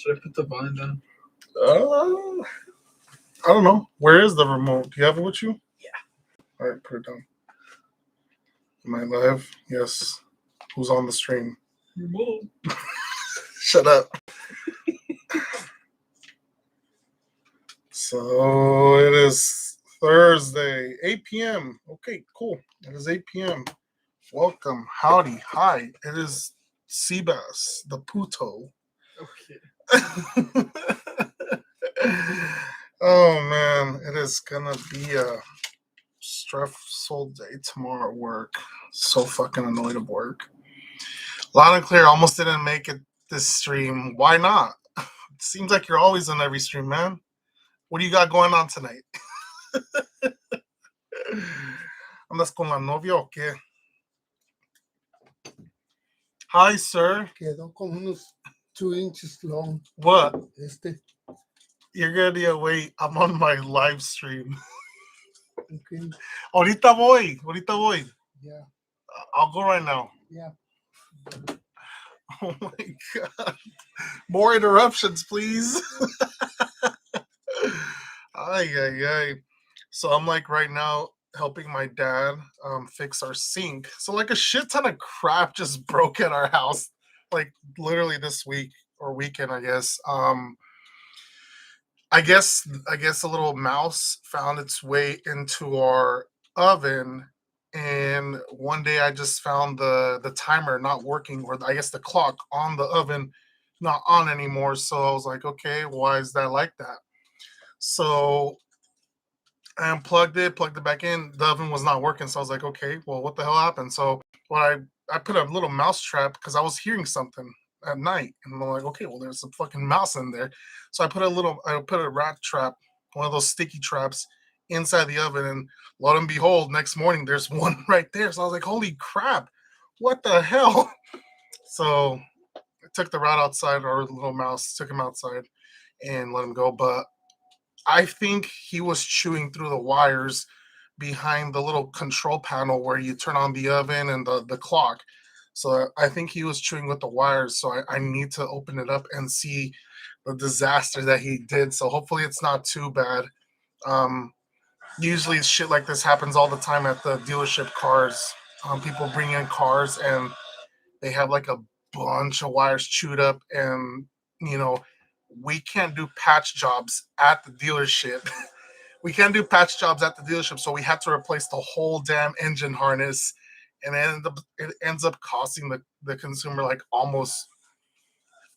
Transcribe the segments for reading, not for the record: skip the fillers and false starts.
Should I put the volume down? I don't know. Where is the remote? Do you have it with you? Yeah. All right, put it down. Am I live? Yes. Who's on the stream? Remote. Shut up. So it is Thursday, 8 p.m. Okay, cool. It is 8 p.m. Welcome. Howdy. Hi. It is cbass, the puto. Okay. Oh, man. It is going to be a stressful day tomorrow at work. So fucking annoyed at work. Loud and clear. Almost didn't make it this stream. Why not? It seems like you're always on every stream, man. What do you got going on tonight? ¿Andas con la novia o qué? Hi, sir. Quedó como unos 2 inches long. What? You're gonna need to wait. I'm on my live stream. Okay. Ahorita voy. Yeah. I'll go right now. Yeah. Oh my god. More interruptions, please. Ay. So I'm like right now helping my dad fix our sink. So like a shit ton of crap just broke at our house, like literally this week or weekend, I guess. I guess a little mouse found its way into our oven, and one day I just found the timer not working, or I guess the clock on the oven not on anymore. So I was like, okay, why is that like that? So I unplugged it, plugged it back in. The oven was not working. So I was like, okay, well, what the hell happened? So I put a little mouse trap because I was hearing something at night. And I'm like, okay, well, there's a fucking mouse in there. So I put a rat trap, one of those sticky traps, inside the oven. And lo and behold, next morning, there's one right there. So I was like, holy crap, what the hell? So I took the rat outside, or the little mouse, took him outside and let him go. But I think he was chewing through the wires behind the little control panel where you turn on the oven and the clock. So I think he was chewing with the wires. So I need to open it up and see the disaster that he did. So hopefully it's not too bad. Usually shit like this happens all the time at the dealership cars. People bring in cars and they have like a bunch of wires chewed up, and we can't do patch jobs at the dealership. We can't do patch jobs at the dealership, so we had to replace the whole damn engine harness, and it ends up costing the consumer like almost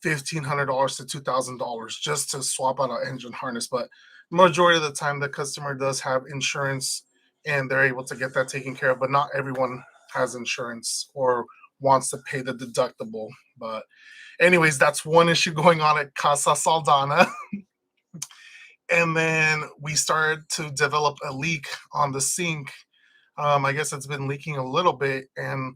$1,500 to $2,000 just to swap out an engine harness. But majority of the time, the customer does have insurance, and they're able to get that taken care of. But not everyone has insurance or wants to pay the deductible. But anyways, that's one issue going on at Casa Saldana. And then we started to develop a leak on the sink. I guess it's been leaking a little bit, and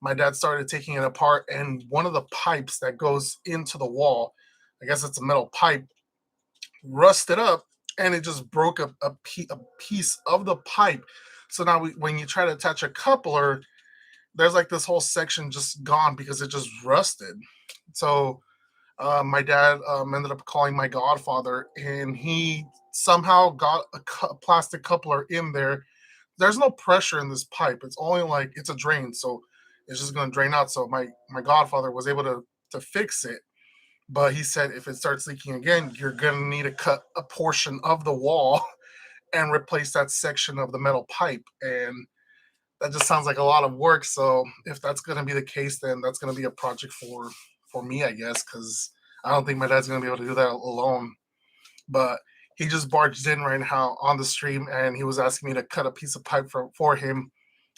my dad started taking it apart, and one of the pipes that goes into the wall, I guess it's a metal pipe, rusted up, and it just broke a piece of the pipe. So now when you try to attach a coupler, there's like this whole section just gone because it just rusted. So my dad ended up calling my godfather, and he somehow got a plastic coupler in there. There's no pressure in this pipe. It's only like it's a drain, so it's just going to drain out. So my godfather was able to fix it, but he said if it starts leaking again, you're going to need to cut a portion of the wall and replace that section of the metal pipe. And that just sounds like a lot of work. So if that's going to be the case, then that's going to be a project for me, I guess, because I don't think my dad's going to be able to do that alone. But he just barged in right now on the stream, and he was asking me to cut a piece of pipe for him.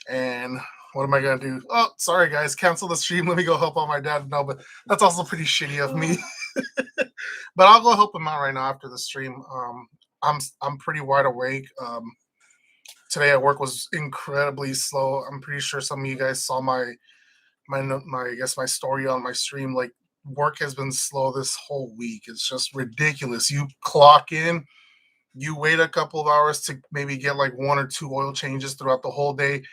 And what am I going to do? Oh, sorry, guys. Cancel the stream. Let me go help out my dad. No, but that's also pretty shitty of me. But I'll go help him out right now after the stream. I'm pretty wide awake. Today at work was incredibly slow. I'm pretty sure some of you guys saw my I guess my story on my stream. Like, work has been slow this whole week. It's just ridiculous. You clock in, you wait a couple of hours to maybe get like 1 or 2 oil changes throughout the whole day,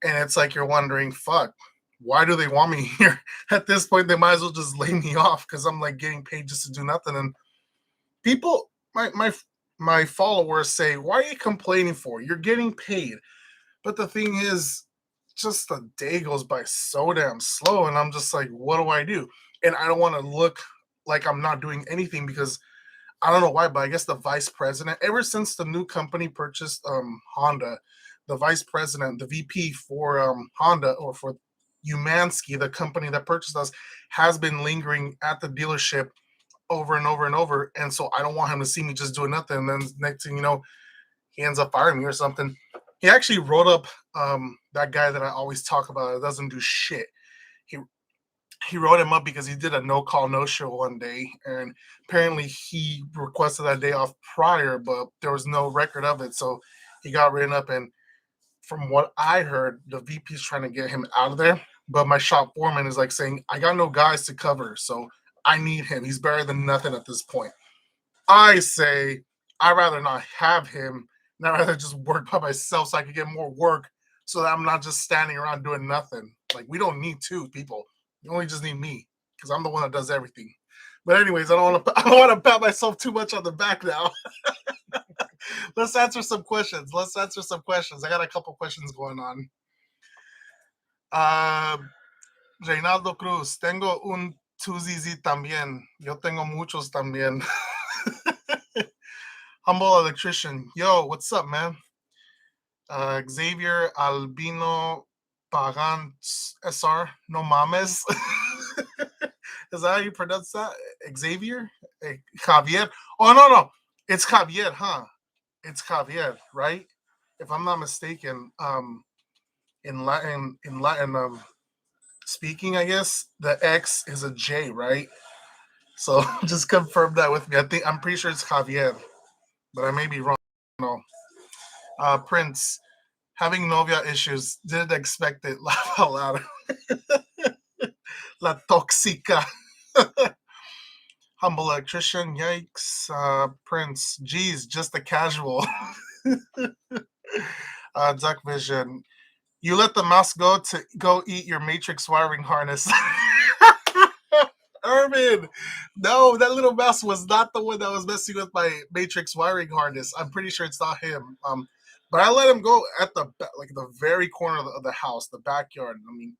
and it's like you're wondering, fuck, why do they want me here? At this point, they might as well just lay me off because I'm like getting paid just to do nothing. And people, my followers say, why are you complaining for? You're getting paid. But the thing is, just the day goes by so damn slow, and I'm just like, what do I do? And I don't want to look like I'm not doing anything because I don't know why, but I guess the vice president, ever since the new company purchased Honda, the vice president, the VP for Honda or for Umansky, the company that purchased us, has been lingering at the dealership over and over and over. And so I don't want him to see me just doing nothing. And then next thing you know, he ends up firing me or something. He actually wrote up that guy that I always talk about that doesn't do shit. He he wrote him up because he did a no call no show one day, and apparently he requested that day off prior, but there was no record of it, so he got written up. And from what I heard, the VP's trying to get him out of there, but my shop foreman is like saying, I got no guys to cover, so I need him. He's better than nothing at this point. I say I'd rather not have him, and I'd rather just work by myself so I can get more work so that I'm not just standing around doing nothing. Like, we don't need two people. You only just need me because I'm the one that does everything. But anyways, I don't want to pat myself too much on the back now. Let's answer some questions. I got a couple questions going on. Reinaldo Cruz, tengo un 2ZZ también. Yo tengo muchos también. Humble Electrician. Yo, what's up, man? Xavier Albino Pagan SR. No mames. Is that how you pronounce that? Xavier? Javier? Oh, no. It's Javier, huh? It's Javier, right? If I'm not mistaken, in Latin speaking, I guess the X is a J, right? So just confirm that with me. I'm pretty sure it's Javier, but I may be wrong. No. Prince, having novia issues, didn't expect it. Laugh out loud. La toxica. Humble electrician, yikes. Prince, geez, just a casual. Duck Vision, you let the mouse go eat your matrix wiring harness. Irvin, no, that little mouse was not the one that was messing with my matrix wiring harness. I'm pretty sure it's not him. But I let him go at the very corner of the house, the backyard. I mean,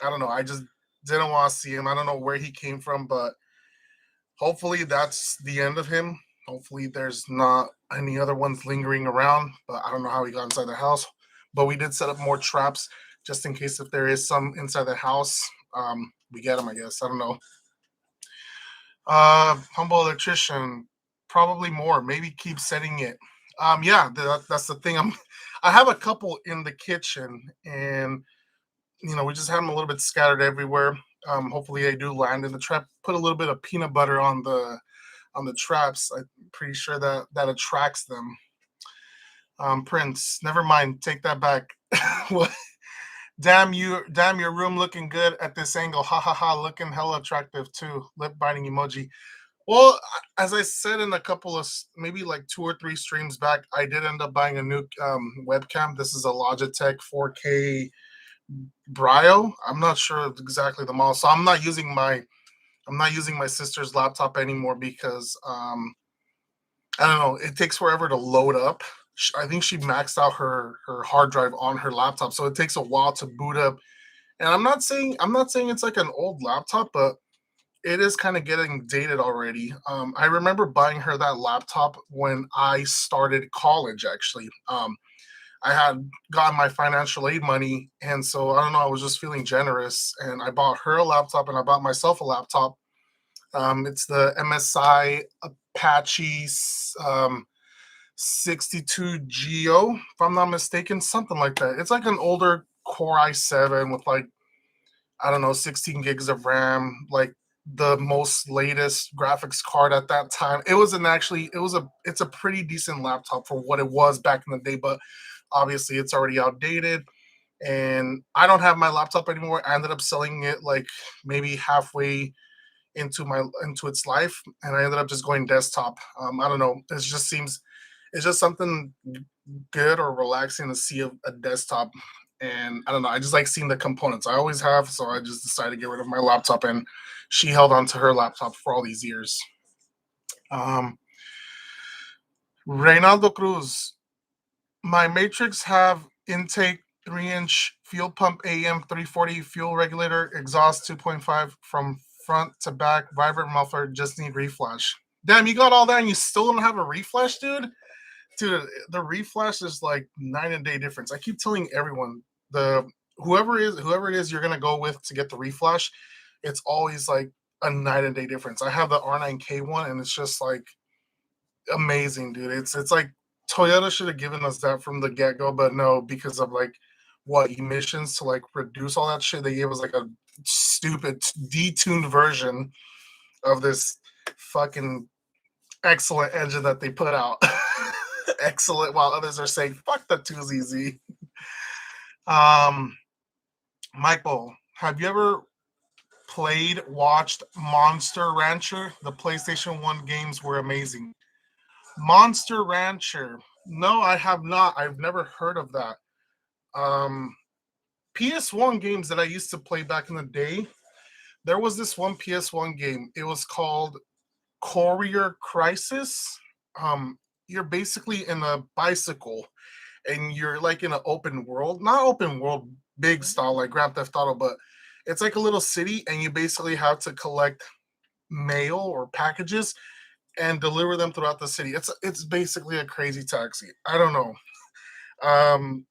I don't know. I just didn't want to see him. I don't know where he came from, but hopefully that's the end of him. Hopefully there's not any other ones lingering around, but I don't know how he got inside the house. But we did set up more traps just in case if there is some inside the house. We get them, I guess. I don't know. Humble electrician, probably more. Maybe keep setting it. Yeah, that's the thing. I have a couple in the kitchen, and we just have them a little bit scattered everywhere. Hopefully, they do land in the trap. Put a little bit of peanut butter on the traps. I'm pretty sure that attracts them. Prince, never mind. Take that back. What? Damn your room looking good at this angle. Ha ha ha, looking hella attractive too. Lip biting emoji. Well, as I said in a couple of maybe like 2 or 3 streams back, I did end up buying a new webcam. This is a Logitech 4K Brio. I'm not sure exactly the model. So I'm not using my sister's laptop anymore because I don't know, it takes forever to load up. I think she maxed out her hard drive on her laptop, so it takes a while to boot up. And I'm not saying it's like an old laptop, but it is kind of getting dated already. I remember buying her that laptop when I started college. Actually, I had gotten my financial aid money, and so I don't know. I was just feeling generous, and I bought her a laptop, and I bought myself a laptop. It's the MSI Apache 62 Geo, if I'm not mistaken, something like that. It's like an older Core i7 with like, I don't know, 16 gigs of RAM, like the most latest graphics card at that time. It's a pretty decent laptop for what it was back in the day, but obviously it's already outdated. And I don't have my laptop anymore. I ended up selling it like maybe halfway into its life, and I ended up just going desktop. I don't know. It's just something good or relaxing to see a desktop. And I don't know, I just like seeing the components. I always have, so I just decided to get rid of my laptop, and she held on to her laptop for all these years. Reynaldo Cruz, my Matrix have intake 3-inch fuel pump AM 340 fuel regulator exhaust 2.5 from front to back vibrant muffler. Just need reflash. Damn, you got all that and you still don't have a reflash, dude. Dude, the reflash is like night and day difference. I keep telling everyone, the whoever it is you're gonna go with to get the reflash, it's always like a night and day difference. I have the R9K one and it's just like amazing, dude. It's like Toyota should have given us that from the get-go, but no, because of like what emissions to like reduce all that shit, they gave us like a stupid detuned version of this fucking excellent engine that they put out. Excellent, while others are saying fuck that 2ZZ. Michael, have you ever watched Monster Rancher? The PlayStation 1 games were amazing. Monster Rancher. No, I have not. I've never heard of that. PS1 games that I used to play back in the day. There was this one PS1 game. It was called Courier Crisis. You're basically in a bicycle and you're like in an open world, not open world big style like Grand Theft Auto, but it's like a little city and you basically have to collect mail or packages and deliver them throughout the city. It's basically a crazy taxi. I don't know. And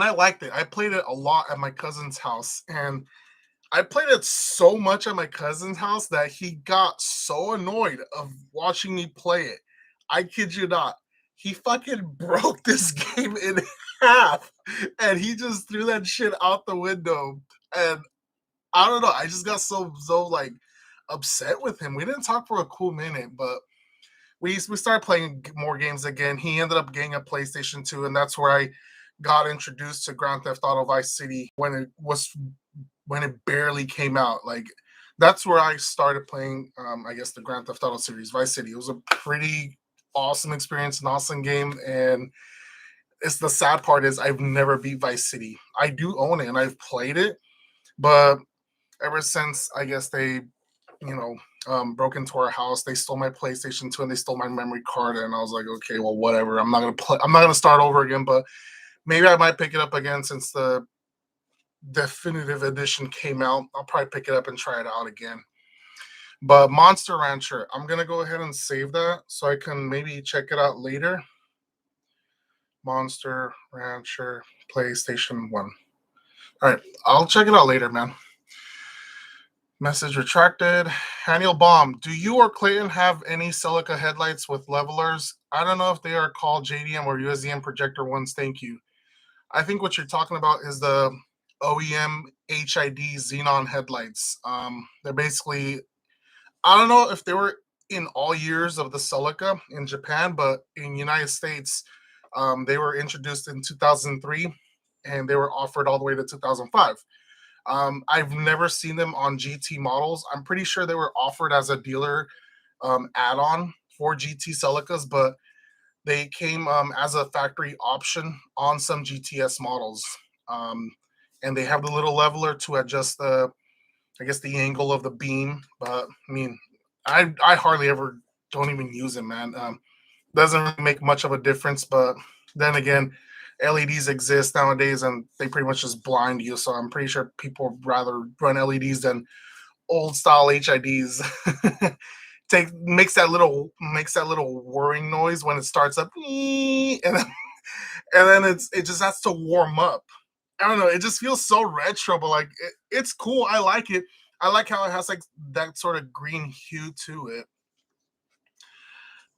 I liked it. I played it a lot at my cousin's house, and I played it so much at my cousin's house that he got so annoyed of watching me play it. I kid you not. He fucking broke this game in half, and he just threw that shit out the window. And I don't know. I just got so like upset with him. We didn't talk for a cool minute, but we started playing more games again. He ended up getting a PlayStation 2, and that's where I got introduced to Grand Theft Auto Vice City when it barely came out. Like that's where I started playing. I guess the Grand Theft Auto series, Vice City. It was a pretty awesome experience, an awesome game, and it's the sad part is I've never beat Vice City. I do own it and I've played it, but ever since I guess they, broke into our house, they stole my PlayStation 2 and they stole my memory card, and I was like, okay, well, whatever. I'm not gonna play. I'm not gonna start over again, but maybe I might pick it up again since the definitive edition came out. I'll probably pick it up and try it out again. But Monster Rancher, I'm gonna go ahead and save that so I can maybe check it out later. Monster Rancher PlayStation 1. All right, I'll check it out later, man. Message retracted. Haniel Bomb, do you or Clayton have any Celica headlights with levelers? I don't know if they are called JDM or USDM projector ones. Thank you. I think what you're talking about is the OEM HID xenon headlights. They're basically, I don't know if they were in all years of the Celica in Japan, but in United States, they were introduced in 2003 and they were offered all the way to 2005. I've never seen them on GT models. I'm pretty sure they were offered as a dealer add-on for GT Celicas, but they came as a factory option on some GTS models. And they have the little leveler to adjust the angle of the beam. But I mean, I hardly ever don't even use it, man. Doesn't really make much of a difference, but then again, LEDs exist nowadays and they pretty much just blind you. So I'm pretty sure people rather run LEDs than old style HIDs. Makes that little whirring noise when it starts up, and then it just has to warm up. I don't know. It just feels so retro, but like it's cool. I like it. I like how it has like that sort of green hue to it.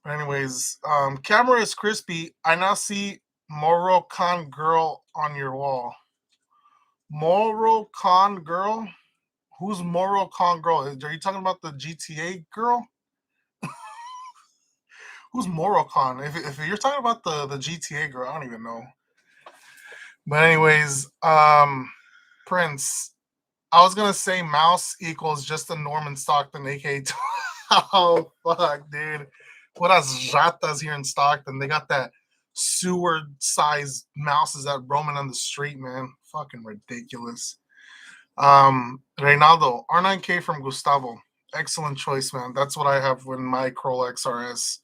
But anyways, camera is crispy. I now see Moro Khan girl on your wall. Moro Khan girl? Who's Moro Khan girl? Are you talking about the GTA girl? Who's Moro Khan? If you're talking about the GTA girl, I don't even know. But anyways, Prince, I was gonna say mouse equals just a Norman Stockton, aka. Oh fuck, dude! What us ratas here in Stockton? They got that sewer-sized mouses that roaming on the street, man. Fucking ridiculous. Reynaldo, R9K from Gustavo. Excellent choice, man. That's what I have with my Corolla XRS.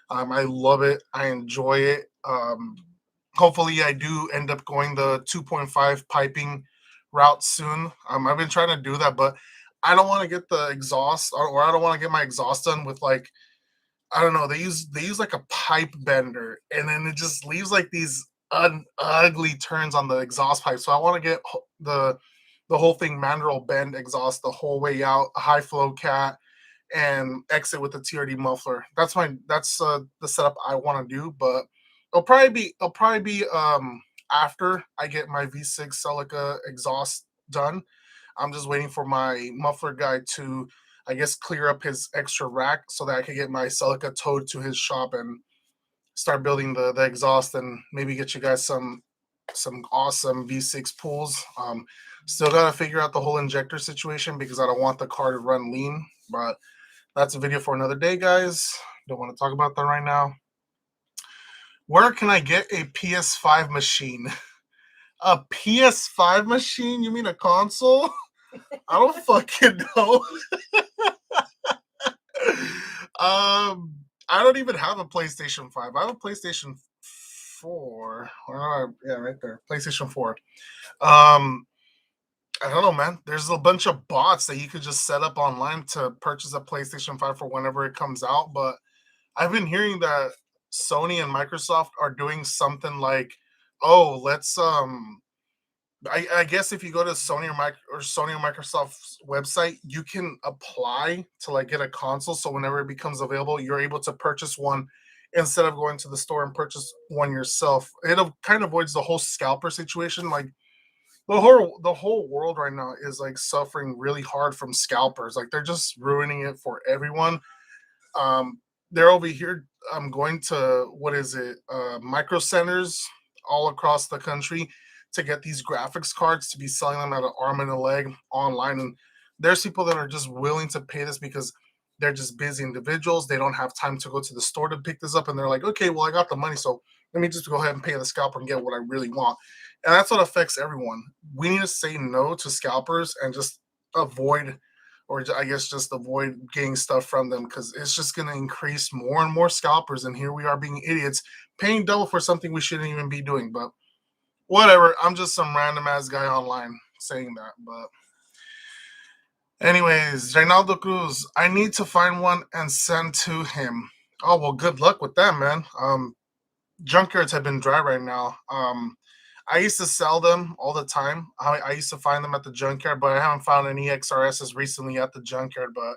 I love it. I enjoy it. Hopefully, I do end up going the 2.5 piping route soon. I've been trying to do that, but I don't want to get the exhaust, or I don't want to get my exhaust done with like, I don't know. They use like a pipe bender, and then it just leaves like these ugly turns on the exhaust pipe. So I want to get the whole thing manual bend exhaust the whole way out, a high flow cat, and exit with the TRD muffler. That's the setup I want to do, but it'll probably be after I get my V6 Celica exhaust done. I'm just waiting for my muffler guy to, I guess, clear up his extra rack so that I can get my Celica towed to his shop and start building the exhaust, and maybe get you guys some awesome V6 pools. Still gotta figure out the whole injector situation because I don't want the car to run lean, but that's a video for another day, guys. Don't want to talk about that right now. Where can I get a PS5 machine? A PS5 machine? You mean a console? I don't fucking know. I don't even have a PlayStation 5. I have a PlayStation 4. Yeah, right there. PlayStation 4. I don't know, man. There's a bunch of bots that you could just set up online to purchase a PlayStation 5 for whenever it comes out. But I've been hearing that Sony and Microsoft are doing something like, oh, let's I guess if you go to Sony or Microsoft's website, you can apply to like get a console. So whenever it becomes available, you're able to purchase one instead of going to the store and purchase one yourself. It kind of avoids the whole scalper situation. Like the whole world right now is like suffering really hard from scalpers. Like they're just ruining it for everyone. Um, they're over here. I'm going to, what is it? Micro centers all across the country to get these graphics cards to be selling them at an arm and a leg online. And there's people that are just willing to pay this because they're just busy individuals. They don't have time to go to the store to pick this up, and they're like, okay, well, I got the money, so let me just go ahead and pay the scalper and get what I really want. And that's what affects everyone. We need to say no to scalpers and just avoid, or I guess just avoid getting stuff from them, because it's just going to increase more and more scalpers. And here we are being idiots, paying double for something we shouldn't even be doing. But whatever. I'm just some random ass guy online saying that. But anyways, Reynaldo Cruz, I need to find one and send to him. Oh well, good luck with that, man. Junkyards have been dry right now. I used to sell them all the time. I used to find them at the junkyard, but I haven't found any XRSs recently at the junkyard. But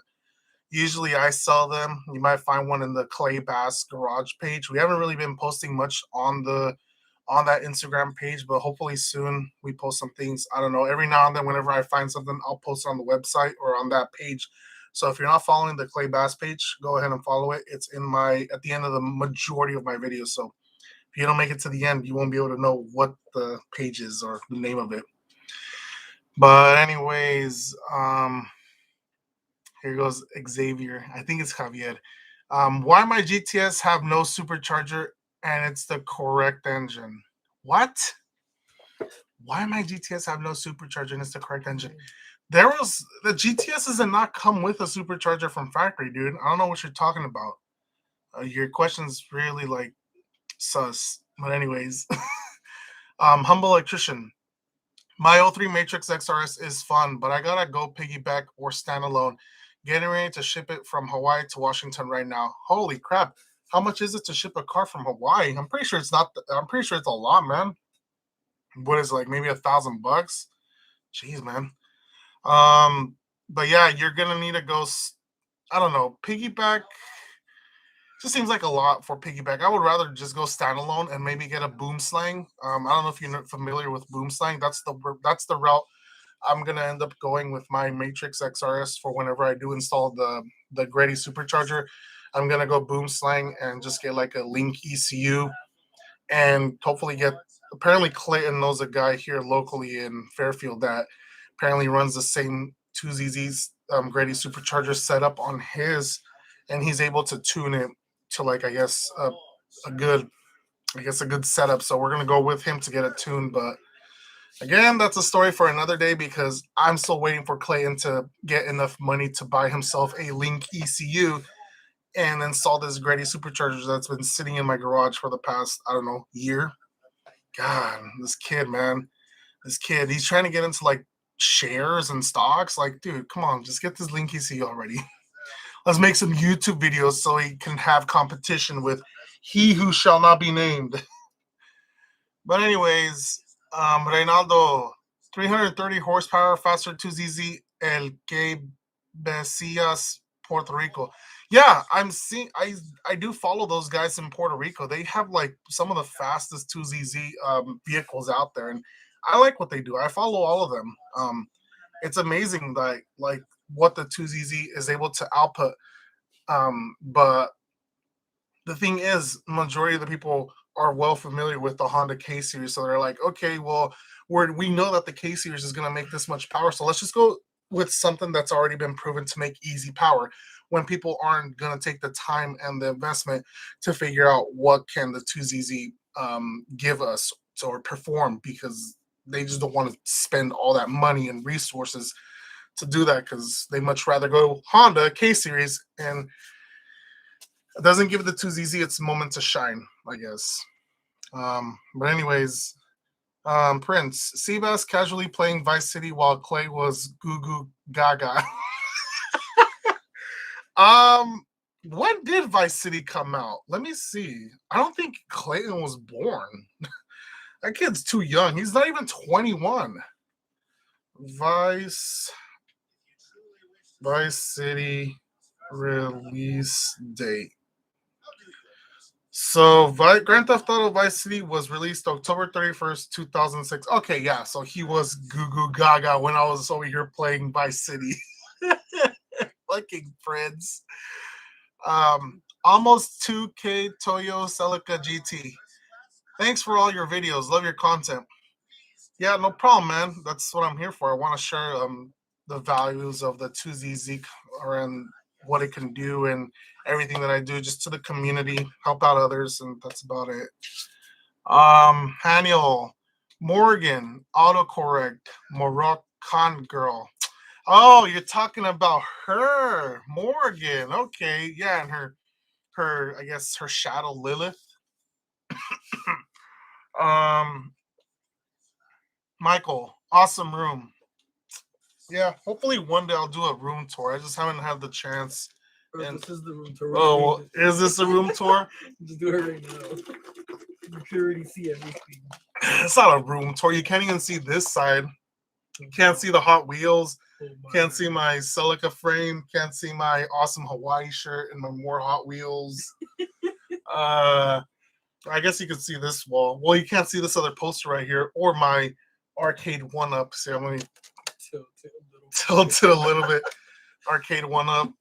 usually I sell them. You might find one in the Clay Bass Garage page. We haven't really been posting much on that Instagram page, but hopefully soon we post some things. I don't know. Every now and then, whenever I find something, I'll post it on the website or on that page. So if you're not following the Clay Bass page, go ahead and follow it. It's at the end of the majority of my videos. So if you don't make it to the end, you won't be able to know what the page is or the name of it. But anyways, here goes Xavier. I think it's Javier. Why my GTS have no supercharger and it's the correct engine? What? Why my GTS have no supercharger and it's the correct engine? The GTS does not come with a supercharger from factory, dude. I don't know what you're talking about. Your question's really like sus. But anyways, humble electrician. My 03 Matrix XRS is fun, but I gotta go piggyback or standalone. Getting ready to ship it from Hawaii to Washington right now. Holy crap! How much is it to ship a car from Hawaii? I'm pretty sure it's not. I'm pretty sure it's a lot, man. What is it, like maybe $1,000? Jeez, man. But yeah, you're gonna need to go. I don't know, piggyback. Just seems like a lot for piggyback. I would rather just go standalone and maybe get a boom slang. I don't know if you're familiar with boom slang. That's the route I'm gonna end up going with my Matrix XRS for whenever I do install the Grady supercharger. I'm gonna go boom slang and just get like a Link ECU and hopefully get. Apparently, Clayton knows a guy here locally in Fairfield that apparently runs the same 2ZZ's Grady supercharger setup on his, and he's able to tune it to like I guess a good I guess a good setup. So we're gonna go with him to get it tuned. But again, that's a story for another day because I'm still waiting for Clayton to get enough money to buy himself a Link ECU and install this Grady supercharger that's been sitting in my garage for the past, I don't know, year. God, this kid, man. This kid, he's trying to get into like shares and stocks. Like, dude, come on, just get this Link ECU already. Let's make some YouTube videos so he can have competition with he who shall not be named. But anyways, Reynaldo, 330 horsepower, faster 2ZZ, El que Besillas, Puerto Rico. Yeah, I'm seeing. I do follow those guys in Puerto Rico. They have like some of the fastest 2ZZ vehicles out there, and I like what they do. I follow all of them. It's amazing that like what the 2ZZ is able to output. But the thing is, majority of the people are well familiar with the Honda K series, so they're like, okay, well, we know that the K series is going to make this much power, so let's just go with something that's already been proven to make easy power. When people aren't going to take the time and the investment to figure out what can the 2ZZ give us or perform, because they just don't want to spend all that money and resources to do that, because they much rather go Honda K series and it doesn't give the 2ZZ its moment to shine, I guess. But anyways, Prince, cbass casually playing Vice City while Clay was goo goo gaga. When did Vice City come out? Let me see. I don't think Clayton was born. That kid's too young. He's not even 21. Vice City release date. So Grand Theft Auto Vice City was released October 31st, 2006. Okay, yeah, so he was goo goo gaga when I was over here playing Vice City. Fucking Prince. Almost 2K Toyo Celica GT. Thanks for all your videos. Love your content. Yeah, no problem, man. That's what I'm here for. I want to share the values of the 2ZZ and what it can do and everything that I do just to the community, help out others, and that's about it. Haniel, Morgan, autocorrect, Moroccan girl. Oh, you're talking about her, Morgan. Okay, yeah, and her I guess her shadow Lilith. Michael, awesome room. Yeah, hopefully one day I'll do a room tour. I just haven't had the chance. Bro, this is the room tour. Oh, well, is this a room tour? Just do it right now. You can already see everything. It's not a room tour. You can't even see this side. You can't see the Hot Wheels. Can't see my Celica frame. Can't see my awesome Hawaii shirt and my more Hot Wheels. I guess you can see this wall. Well, you can't see this other poster right here or my arcade one-up. See, I'm going to tilt it a little bit. Arcade one-up.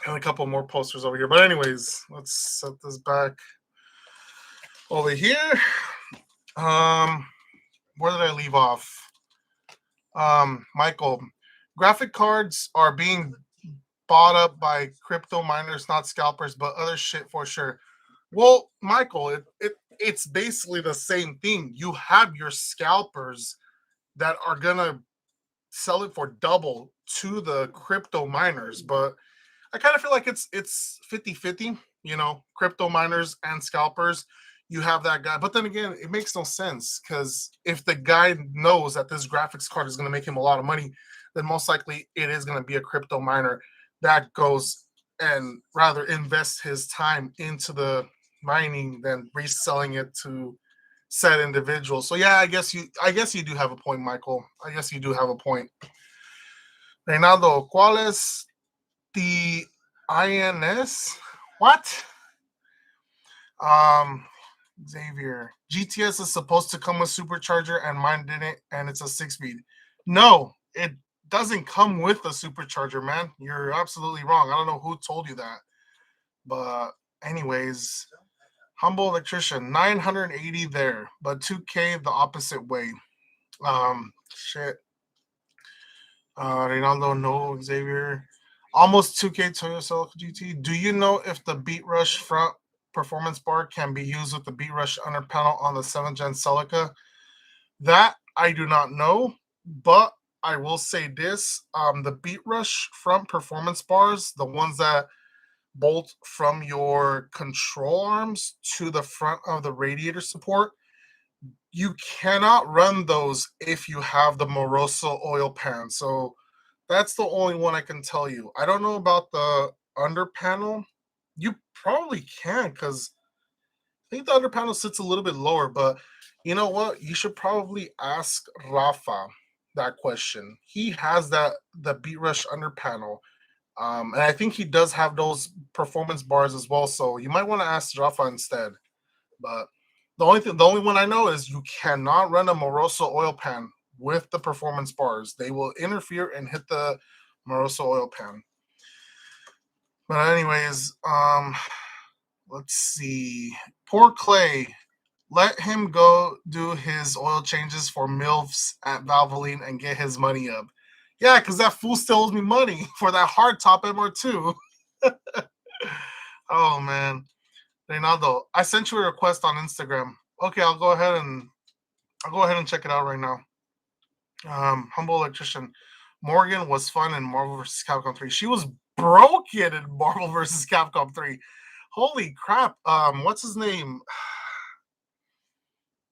And a couple more posters over here. But anyways, let's set this back over here. Where did I leave off? Michael, graphic cards are being bought up by crypto miners, not scalpers, but other shit for sure. Well, Michael, it's basically the same thing. You have your scalpers that are gonna sell it for double to the crypto miners, but I kind of feel like it's 50-50, you know, crypto miners and scalpers. You have that guy. But then again, it makes no sense because if the guy knows that this graphics card is going to make him a lot of money, then most likely it is going to be a crypto miner that goes and rather invest his time into the mining than reselling it to said individuals. So yeah, I guess you do have a point, Michael. I guess you do have a point. Reynaldo, ¿cuál es the INS? What? Xavier, GTS is supposed to come with supercharger and mine didn't, and it's a 6-speed. No, it doesn't come with a supercharger, man. You're absolutely wrong. I don't know who told you that. But anyways, humble electrician, 980 there, but 2K the opposite way. Shit. Reynaldo, no, Xavier. Almost 2K Toyota Celica GT. Do you know if the Beat Rush front performance bar can be used with the Beat Rush under panel on the 7th gen Celica. That I do not know, but I will say this: the Beat Rush front performance bars, the ones that bolt from your control arms to the front of the radiator support, you cannot run those if you have the Moroso oil pan. So that's the only one I can tell you. I don't know about the under panel. You probably can because I think the under panel sits a little bit lower, but you know what? You should probably ask Rafa that question. He has the Beat Rush under panel. And I think he does have those performance bars as well. So you might want to ask Rafa instead. But the only one I know is you cannot run a Moroso oil pan with the performance bars. They will interfere and hit the Moroso oil pan. But anyways, let's see. Poor Clay. Let him go do his oil changes for MILFs at Valvoline and get his money up. Yeah, because that fool still owes me money for that hardtop MR2. Oh man. Reynaldo, I sent you a request on Instagram. Okay, I'll go ahead and check it out right now. Humble Electrician. Morgan was fun in Marvel vs. Capcom 3. She was broken in Marvel vs. Capcom 3. Holy crap. What's his name?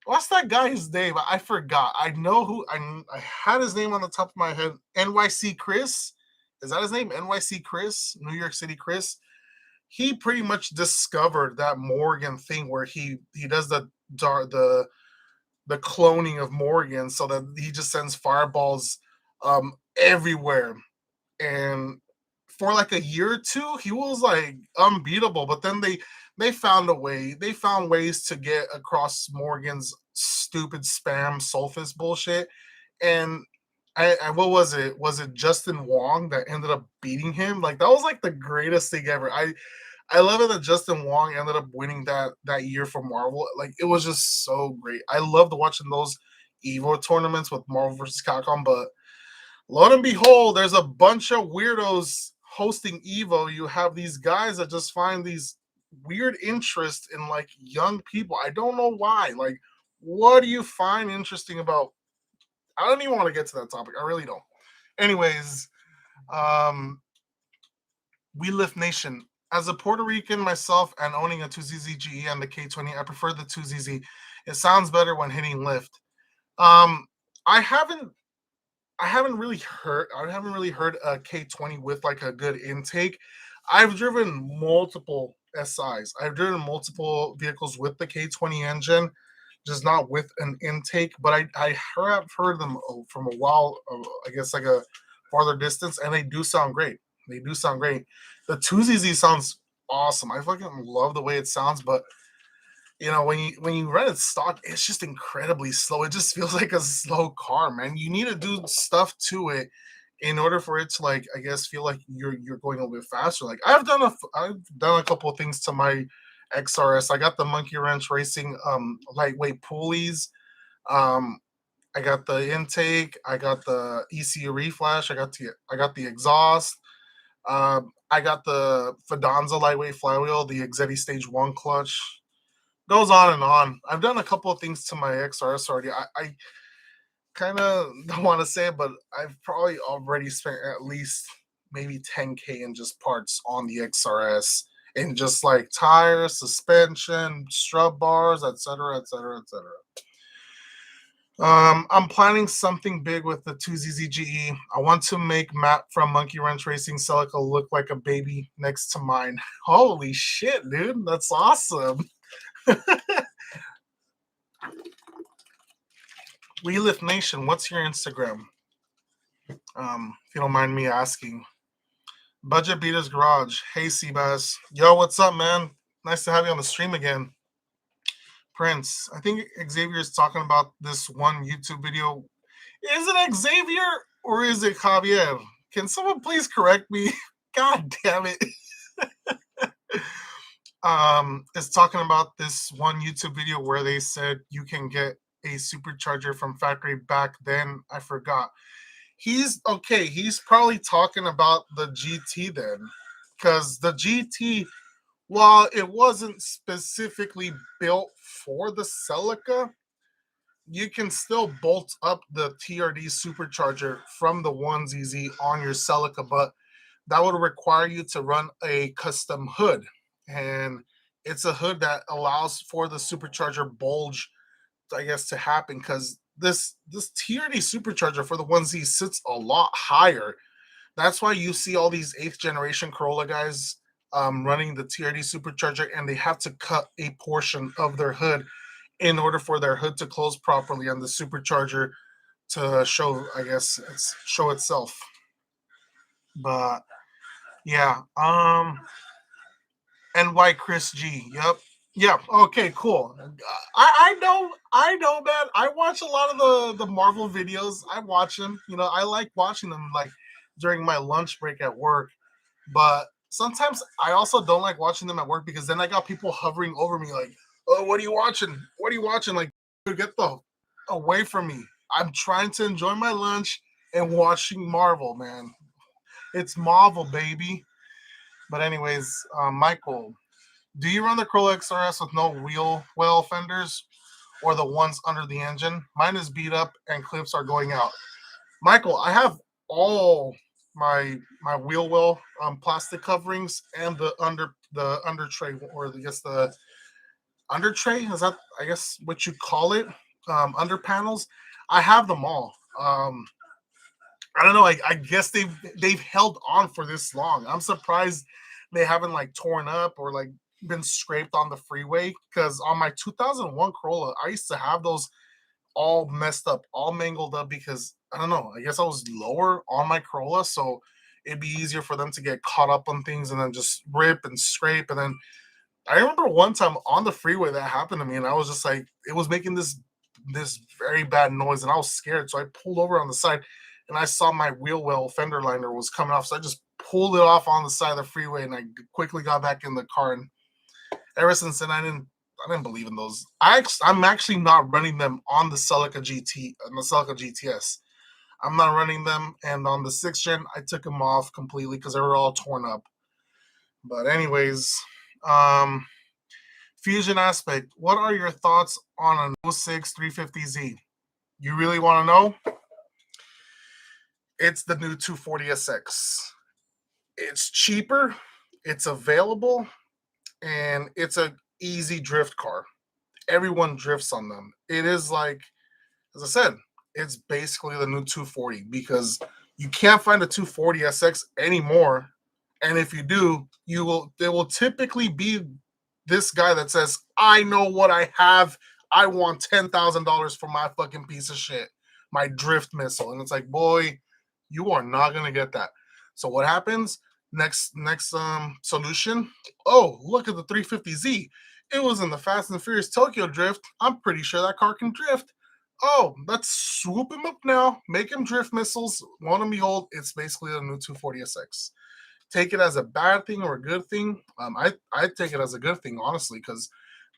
What's that guy's name? I forgot. I know who I had his name on the top of my head. NYC Chris. Is that his name? NYC Chris? New York City Chris. He pretty much discovered that Morgan thing where he does the cloning of Morgan so that he just sends fireballs everywhere. And for like a year or two, he was like unbeatable. But then they found a way. They found ways to get across Morgan's stupid spam Sulfus bullshit. And I what was it? Was it Justin Wong that ended up beating him? Like that was like the greatest thing ever. I love it that Justin Wong ended up winning that year for Marvel. Like it was just so great. I loved watching those Evo tournaments with Marvel vs. Capcom, but lo and behold, there's a bunch of weirdos hosting Evo. You have these guys that just find these weird interest in like young people. I don't know why. Like, what do you find interesting about? I don't even want to get to that topic. I really don't. Anyways, We Lift Nation. As a Puerto Rican myself and owning a 2ZZGE and the K20, I prefer the 2ZZ. It sounds better when hitting lift. I haven't really heard a K20 with like a good intake. I've driven multiple SIs. I've driven multiple vehicles with the K20 engine, just not with an intake. But I have heard them from a while, I guess like a farther distance, and they do sound great. They do sound great. The 2ZZ sounds awesome. I fucking love the way it sounds, but when you run it stock, it's just incredibly slow. It just feels like a slow car, man. You need to do stuff to it in order for it to like, I guess, feel like you're going a little bit faster. Like I've done a couple of things to my XRS. I got the Monkey Wrench Racing lightweight pulleys. I got the intake. I got the ECU reflash. I got the exhaust. I got the Fidanza lightweight flywheel, the Exetti Stage 1 clutch. Goes on and on. I've done a couple of things to my XRS already. I kind of don't want to say it, but I've probably already spent at least maybe 10K in just parts on the XRS in just like tires, suspension, strut bars, etc., etc., etc. I'm planning something big with the 2ZZGE. I want to make Matt from Monkey Wrench Racing Celica look like a baby next to mine. Holy shit, dude. That's awesome. We Lift Nation, what's your Instagram? If you don't mind me asking. Budget Beaters Garage. Hey, cbass. Yo, what's up, man? Nice to have you on the stream again. Prince, I think Xavier is talking about this one YouTube video. Is it Xavier or is it Javier? Can someone please correct me? God damn it. It's talking about this one YouTube video where they said you can get a supercharger from factory back then. I forgot. He's probably talking about the GT then, because the GT while it wasn't specifically built for the Celica, you can still bolt up the TRD supercharger from the 1ZZ on your Celica, but that would require you to run a custom hood. And it's a hood that allows for the supercharger bulge, I guess, to happen, because this TRD supercharger for the 1Z sits a lot higher. That's why you see all these 8th generation Corolla guys running the TRD supercharger, and they have to cut a portion of their hood in order for their hood to close properly and the supercharger to show, I guess, show itself. But yeah, and why Chris G? Yep. Yeah. Okay. Cool. I know, man. I watch a lot of the Marvel videos. I watch them. You know, I like watching them like during my lunch break at work. But sometimes I also don't like watching them at work, because then I got people hovering over me like, "Oh, what are you watching? What are you watching?" Like, dude, get the away from me. I'm trying to enjoy my lunch and watching Marvel, man. It's Marvel, baby. But anyways, Michael, do you run the Corolla XRS with no wheel well fenders, or the ones under the engine? Mine is beat up and clips are going out. Michael, I have all my wheel well plastic coverings and the under tray, or I guess the under tray, is that, I guess, what you call it, under panels. I have them all. I don't know. I guess they've held on for this long. I'm surprised they haven't like torn up or like been scraped on the freeway. Because on my 2001 Corolla, I used to have those all messed up, all mangled up, because I don't know. I guess I was lower on my Corolla, so it'd be easier for them to get caught up on things and then just rip and scrape. And then I remember one time on the freeway that happened to me, and I was just like, it was making this very bad noise, and I was scared. So I pulled over on the side, and I saw my wheel well fender liner was coming off. So I just pulled it off on the side of the freeway, and I quickly got back in the car. And ever since then, I didn't believe in those. I'm actually not running them on the Celica GT and the Celica GTS. I'm not running them, and on the 6th gen, I took them off completely because they were all torn up. But anyways, um, Fusion Aspect, what are your thoughts on an 06 350Z? You really want to know? It's the new 240SX. It's cheaper, it's available, and it's a easy drift car. Everyone drifts on them. It is like, as I said, it's basically the new 240, because you can't find a 240SX anymore. And if you do, there will typically be this guy that says, I know what I have. I want $10,000 for my fucking piece of shit, my drift missile. And it's like, boy, you are not gonna get that. So what happens? Next solution. Oh, look at the 350Z. It was in the Fast and Furious Tokyo Drift. I'm pretty sure that car can drift. Oh, let's swoop him up now. Make him drift missiles. Want and behold, it's basically a new 240SX. Take it as a bad thing or a good thing. I take it as a good thing, honestly, because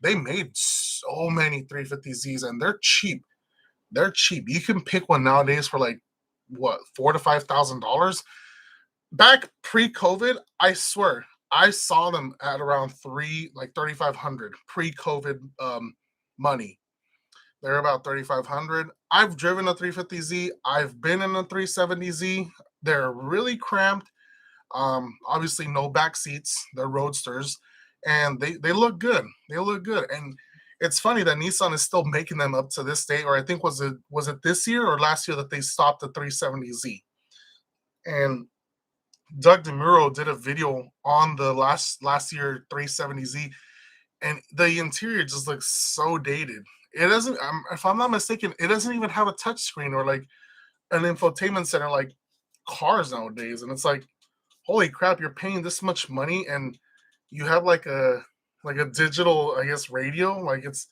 they made so many 350Zs and they're cheap. They're cheap. You can pick one nowadays for like what, $4,000 to $5,000. Back pre-COVID, I swear I saw them at around 3,500 pre-COVID money. They're about 3,500. I've driven a 350Z. I've been in a 370Z. They're really cramped. Obviously no back seats. They're roadsters, and they look good. They look good. And it's funny that Nissan is still making them up to this day, or I think was it this year or last year that they stopped the 370Z. And Doug DeMuro did a video on the last year 370Z, and the interior just looks so dated. It doesn't, if I'm not mistaken, it doesn't even have a touch screen or like an infotainment center like cars nowadays. And it's like, holy crap, you're paying this much money and you have like a digital, I guess, radio. Like it's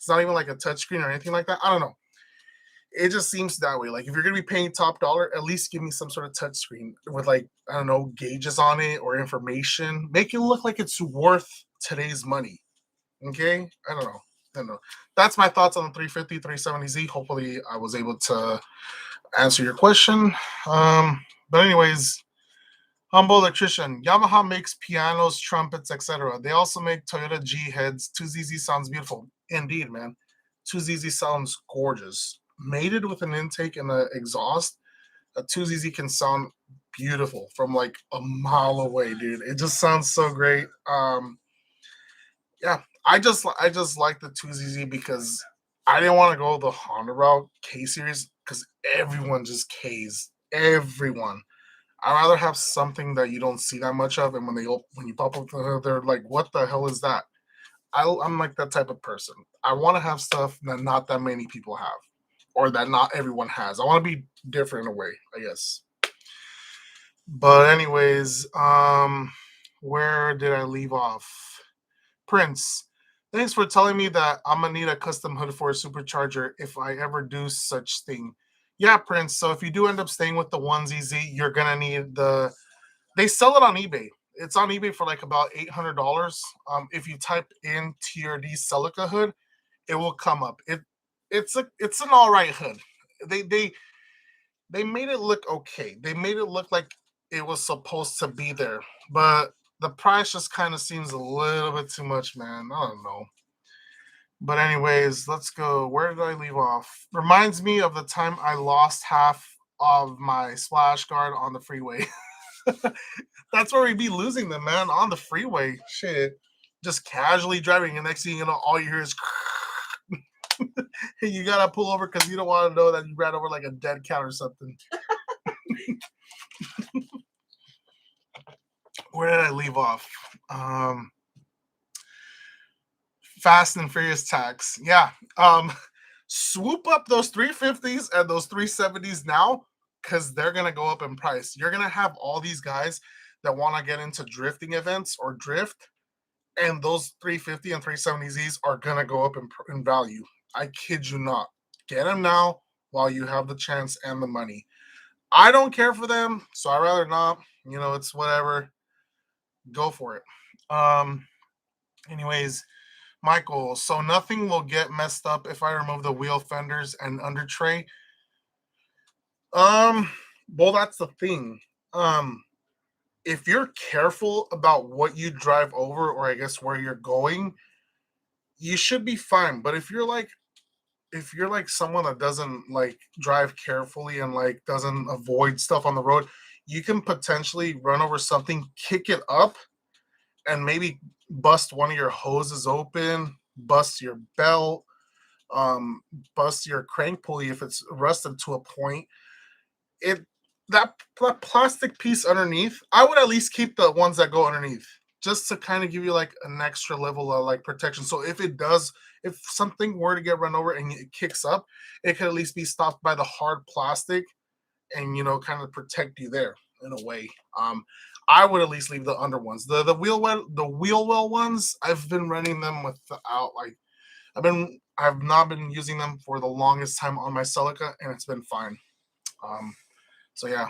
not even like a touch screen or anything like that. I don't know. It just seems that way. Like if you're gonna be paying top dollar, at least give me some sort of touch screen with, like, I don't know, gauges on it or information. Make it look like it's worth today's money. Okay? I don't know. I don't know. That's my thoughts on the 350, 370Z. Hopefully I was able to answer your question. But anyways, Humble electrician. Yamaha makes pianos, trumpets, etc. They also make Toyota G heads. 2ZZ sounds beautiful. Indeed, man. 2ZZ sounds gorgeous. Mated with an intake and an exhaust, a 2ZZ can sound beautiful from like a mile away, dude. It just sounds so great. Yeah, I just like the 2ZZ because I didn't want to go the Honda route K series because everyone just Ks. Everyone. I'd rather have something that you don't see that much of, and when you pop up the hood, they're like, "What the hell is that?" I'm like that type of person. I want to have stuff that not that many people have, or that not everyone has. I want to be different in a way, I guess. But anyways, where did I leave off? Prince, thanks for telling me that I'm gonna need a custom hood for a supercharger if I ever do such thing. Yeah, Prince. So if you do end up staying with the 1ZZ, you're gonna need the. They sell it on eBay. It's on eBay for like about $800. If you type in TRD Celica hood, it will come up. It's an all right hood. They they they made it look okay. They made it look like it was supposed to be there, but the price just kind of seems a little bit too much, man. I don't know. But anyways, let's go. Where did I leave off? Reminds me of the time I lost half of my splash guard on the freeway. That's where we be losing them, man, on the freeway. Shit. Just casually driving, and next thing you know, all you hear is you gotta pull over because you don't want to know that you ran over like a dead cat or something. Where did I leave off? Um, Fast and Furious tax. Yeah. Swoop up those 350s and those 370s now because they're gonna go up in price. You're gonna have all these guys that want to get into drifting events or drift, and those 350 and 370Zs are gonna go up in value. I kid you not. Get them now while you have the chance and the money. I don't care for them, so I rather not. You know, it's whatever. Go for it. Um. Anyways, Michael. So nothing will get messed up if I remove the wheel fenders and under tray. Um. Well, that's the thing. Um. If you're careful about what you drive over, or I guess where you're going, you should be fine. But if you're like someone that doesn't like drive carefully and like doesn't avoid stuff on the road, you can potentially run over something, kick it up, and maybe bust one of your hoses open, bust your belt, um, bust your crank pulley if it's rusted to a point. It that plastic piece underneath, I would at least keep the ones that go underneath just to kind of give you like an extra level of like protection. So if something were to get run over and it kicks up, it could at least be stopped by the hard plastic and kind of protect you there in a way. I would at least leave the under ones. The wheel well ones, I've been running them without like I've not been using them for the longest time on my Celica and it's been fine. Um, so yeah.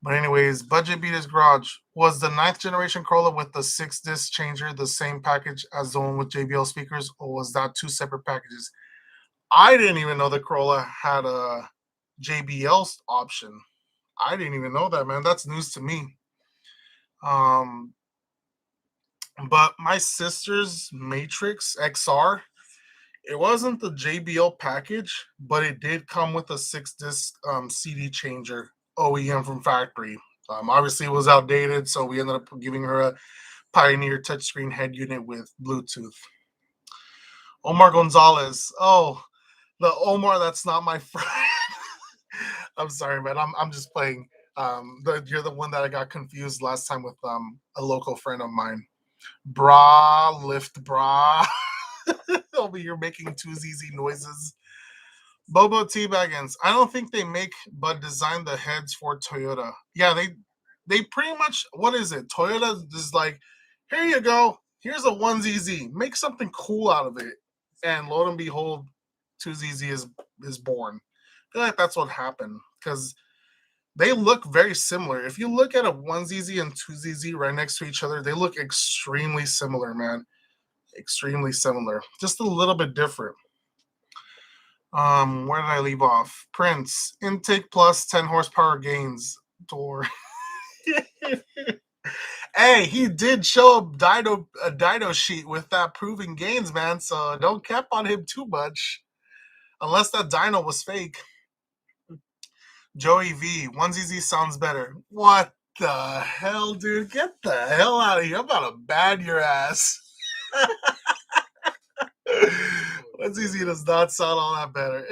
But anyways, Budget Beaters Garage. Was the ninth generation Corolla with the 6-disc changer the same package as the one with JBL speakers, or was that two separate packages? I didn't even know the Corolla had a JBL option. I didn't even know that, man. That's news to me. Um, but my sister's Matrix XR, it wasn't the JBL package, but it did come with a 6-disc CD changer OEM from factory. Obviously, it was outdated, so we ended up giving her a Pioneer touchscreen head unit with Bluetooth. Omar Gonzalez. Oh, the Omar that's not my friend. I'm sorry, man. I'm just playing. You're the one that I got confused last time with a local friend of mine. Bra, lift bra. Over here making two ZZ noises. Bobo T Baggins. I don't think they make but design the heads for Toyota. Yeah, they pretty much, what is it? Toyota is like, here you go. Here's a 1ZZ. Make something cool out of it. And lo and behold, 2ZZ is born. I feel like that's what happened because they look very similar. If you look at a 1ZZ and 2ZZ right next to each other, they look extremely similar, man. Extremely similar. Just a little bit different. Where did I leave off? Prince, intake plus 10 horsepower gains. Door. Hey, he did show a dyno sheet with that proving gains, man. So don't cap on him too much, unless that dyno was fake. Joey V, 1ZZ sounds better. What the hell, dude? Get the hell out of here! I'm about to ban your ass. 1ZZ does not sound all that better.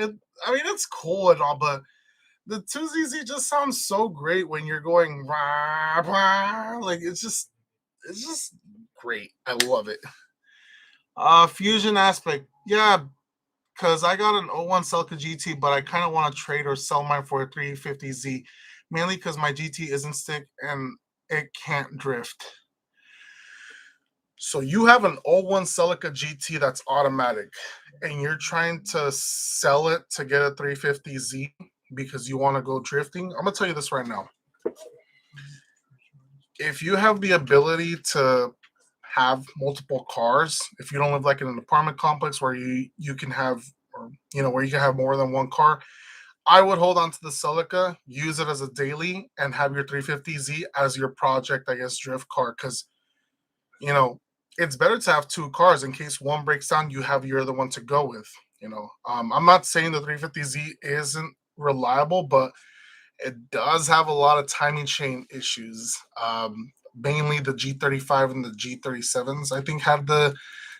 I mean, it's cool and all, but the 2ZZ just sounds so great when you're going rah, rah, like it's just great. I love it. Fusion aspect, yeah, because I got an '01 Celica GT, but I kind of want to trade or sell mine for a 350Z, mainly because my GT isn't stick and it can't drift. So you have an '01 Celica GT that's automatic, and you're trying to sell it to get a 350Z because you want to go drifting. I'm gonna tell you this right now. If you have the ability to have multiple cars, if you don't live like in an apartment complex where you can have, or where you can have more than one car, I would hold on to the Celica, use it as a daily, and have your 350Z as your project, I guess, drift car. Because it's better to have two cars in case one breaks down. You have your other one to go with. I'm not saying the 350Z isn't reliable, but it does have a lot of timing chain issues. Mainly the G35 and the G37s, I think, have the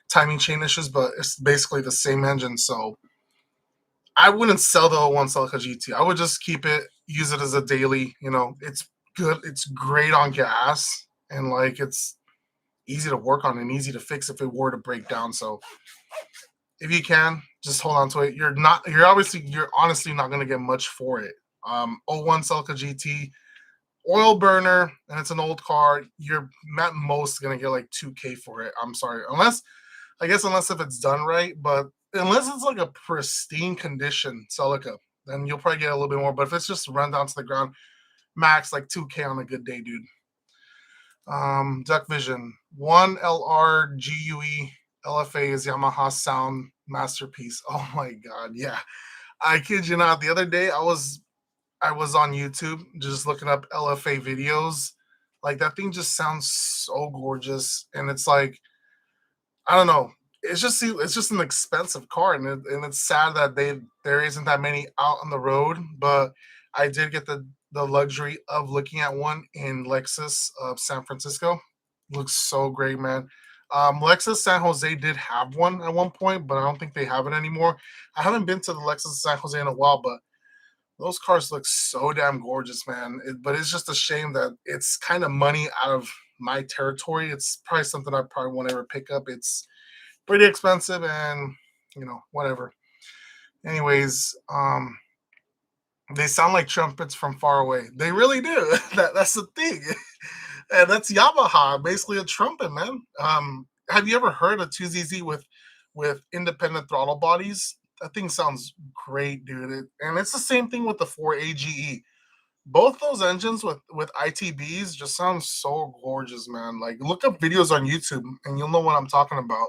timing chain issues, but it's basically the same engine. So I wouldn't sell the '01 Celica GT. I would just keep it, use it as a daily. It's good. It's great on gas, and like it's easy to work on and easy to fix if it were to break down. So if you can, just hold on to it. You're honestly not going to get much for it. '01 Celica GT, oil burner, and it's an old car. You're at most going to get like 2K for it. I'm sorry. Unless if it's done right, but unless it's like a pristine condition Celica, then you'll probably get a little bit more. But if it's just run down to the ground, max like 2K on a good day, dude. Duck Vision, 1LR GUE LFA is Yamaha sound masterpiece. Oh my god, yeah. I kid you not. The other day I was on YouTube just looking up LFA videos. Like that thing just sounds so gorgeous, and it's like, I don't know. It's just an expensive car, and it's sad that there isn't that many out on the road. But I did get the luxury of looking at one in Lexus of San Francisco. Looks so great, man. Lexus San Jose did have one at one point, but I don't think they have it anymore. I haven't been to the Lexus San Jose in a while, but those cars look so damn gorgeous, man. But it's just a shame that it's kind of money out of my territory. It's probably something I probably won't ever pick up. It's pretty expensive, and whatever. Anyways, they sound like trumpets from far away. They really do. That's the thing. And that's Yamaha, basically a trumpet, man. Have you ever heard a 2ZZ with independent throttle bodies? That thing sounds great, dude. And it's the same thing with the 4AGE. Both those engines with ITBs just sound so gorgeous, man. Like, look up videos on YouTube and you'll know what I'm talking about.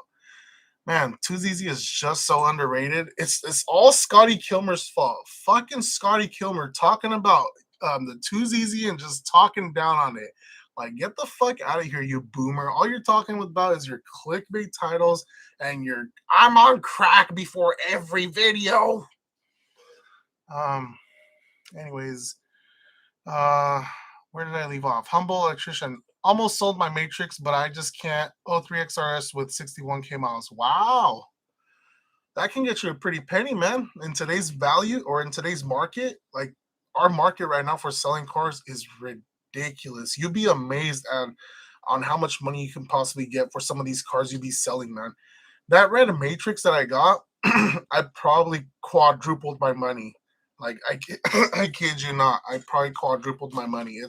Man, 2ZZ is just so underrated. It's all Scotty Kilmer's fault. Fucking Scotty Kilmer talking about the 2ZZ and just talking down on it. Like, get the fuck out of here, you boomer. All you're talking about is your clickbait titles and your I'm on crack before every video. Anyways, where did I leave off? Humble electrician. Almost sold my Matrix, but I just can't. 03XRS with 61K miles. Wow. That can get you a pretty penny, man. In today's value or in today's market, like our market right now for selling cars is ridiculous. You'd be amazed on how much money you can possibly get for some of these cars you'd be selling, man. That red Matrix that I got, I probably quadrupled my money. Like I kid you not, I probably quadrupled my money.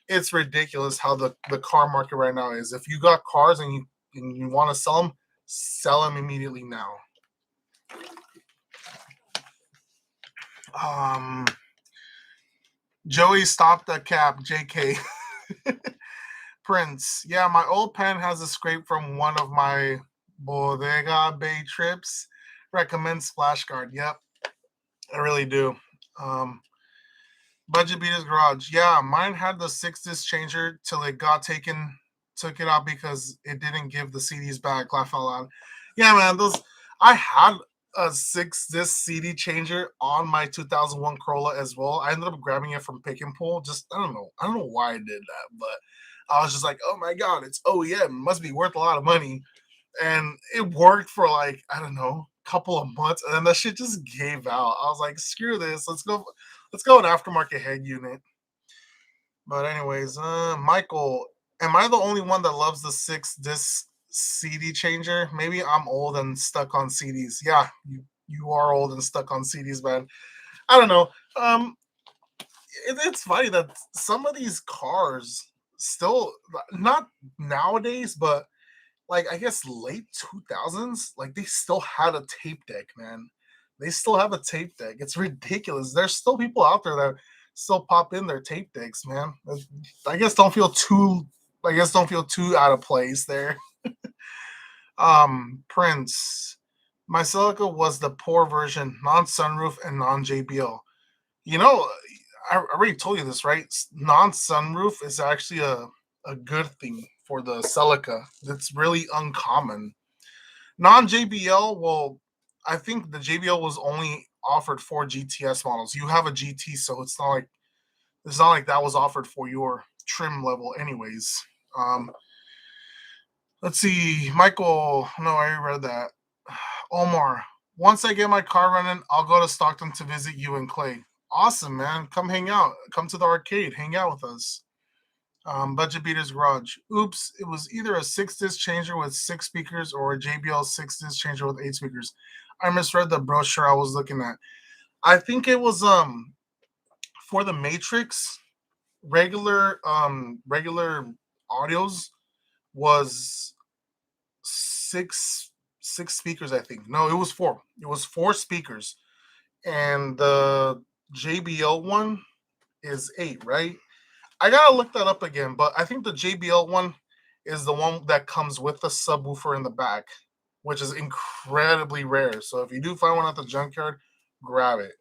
It's ridiculous how the car market right now is. If you got cars and you want to sell them immediately now. Joey stopped the cap. JK. Prince. Yeah, my old pen has a scrape from one of my Bodega Bay trips. Recommend Splash Guard. Yep, I really do. Budget Beaters Garage. Yeah, mine had the 6 disc changer till it got took it out because it didn't give the CDs back. Laugh out loud. Yeah, man, those I had a 6 disc CD changer on my 2001 Corolla as well. I ended up grabbing it from Pick and Pull. Just I don't know why I did that, but I was just like, oh my god, it's OEM, must be worth a lot of money, and it worked for like I don't know, couple of months, and then that shit just gave out. I was like, screw this, let's go an aftermarket head unit. But anyways, Michael, am I the only one that loves the 6 disc CD changer? Maybe I'm old and stuck on CDs. Yeah, you are old and stuck on CDs, man. I don't know. It's funny that some of these cars still not nowadays, but like I guess late 2000s, like they still had a tape deck, man. They still have a tape deck. It's ridiculous. There's still people out there that still pop in their tape decks, man. I guess don't feel too out of place there. Prince. My Celica was the poor version, non-sunroof and non-JBL. You know, I already told you this, right? Non-sunroof is actually a good thing for the Celica. It's really uncommon. Non JBL, well, I think the JBL was only offered for GTS models. You have a GT, so it's not like that was offered for your trim level, anyways. Um, let's see, Michael. No, I already read that. Omar. Once I get my car running, I'll go to Stockton to visit you and Clay. Awesome, man. Come hang out. Come to the arcade. Hang out with us. Budget Beaters Garage. Oops, it was either a 6 disc changer with 6 speakers or a JBL 6 disc changer with 8 speakers. I misread the brochure I was looking at. I think it was for the Matrix regular audios was six speakers, I think. No, it was four. It was 4 speakers. And the JBL one is 8, right? I gotta look that up again, but I think the JBL one is the one that comes with the subwoofer in the back, which is incredibly rare. So if you do find one at the junkyard, grab it.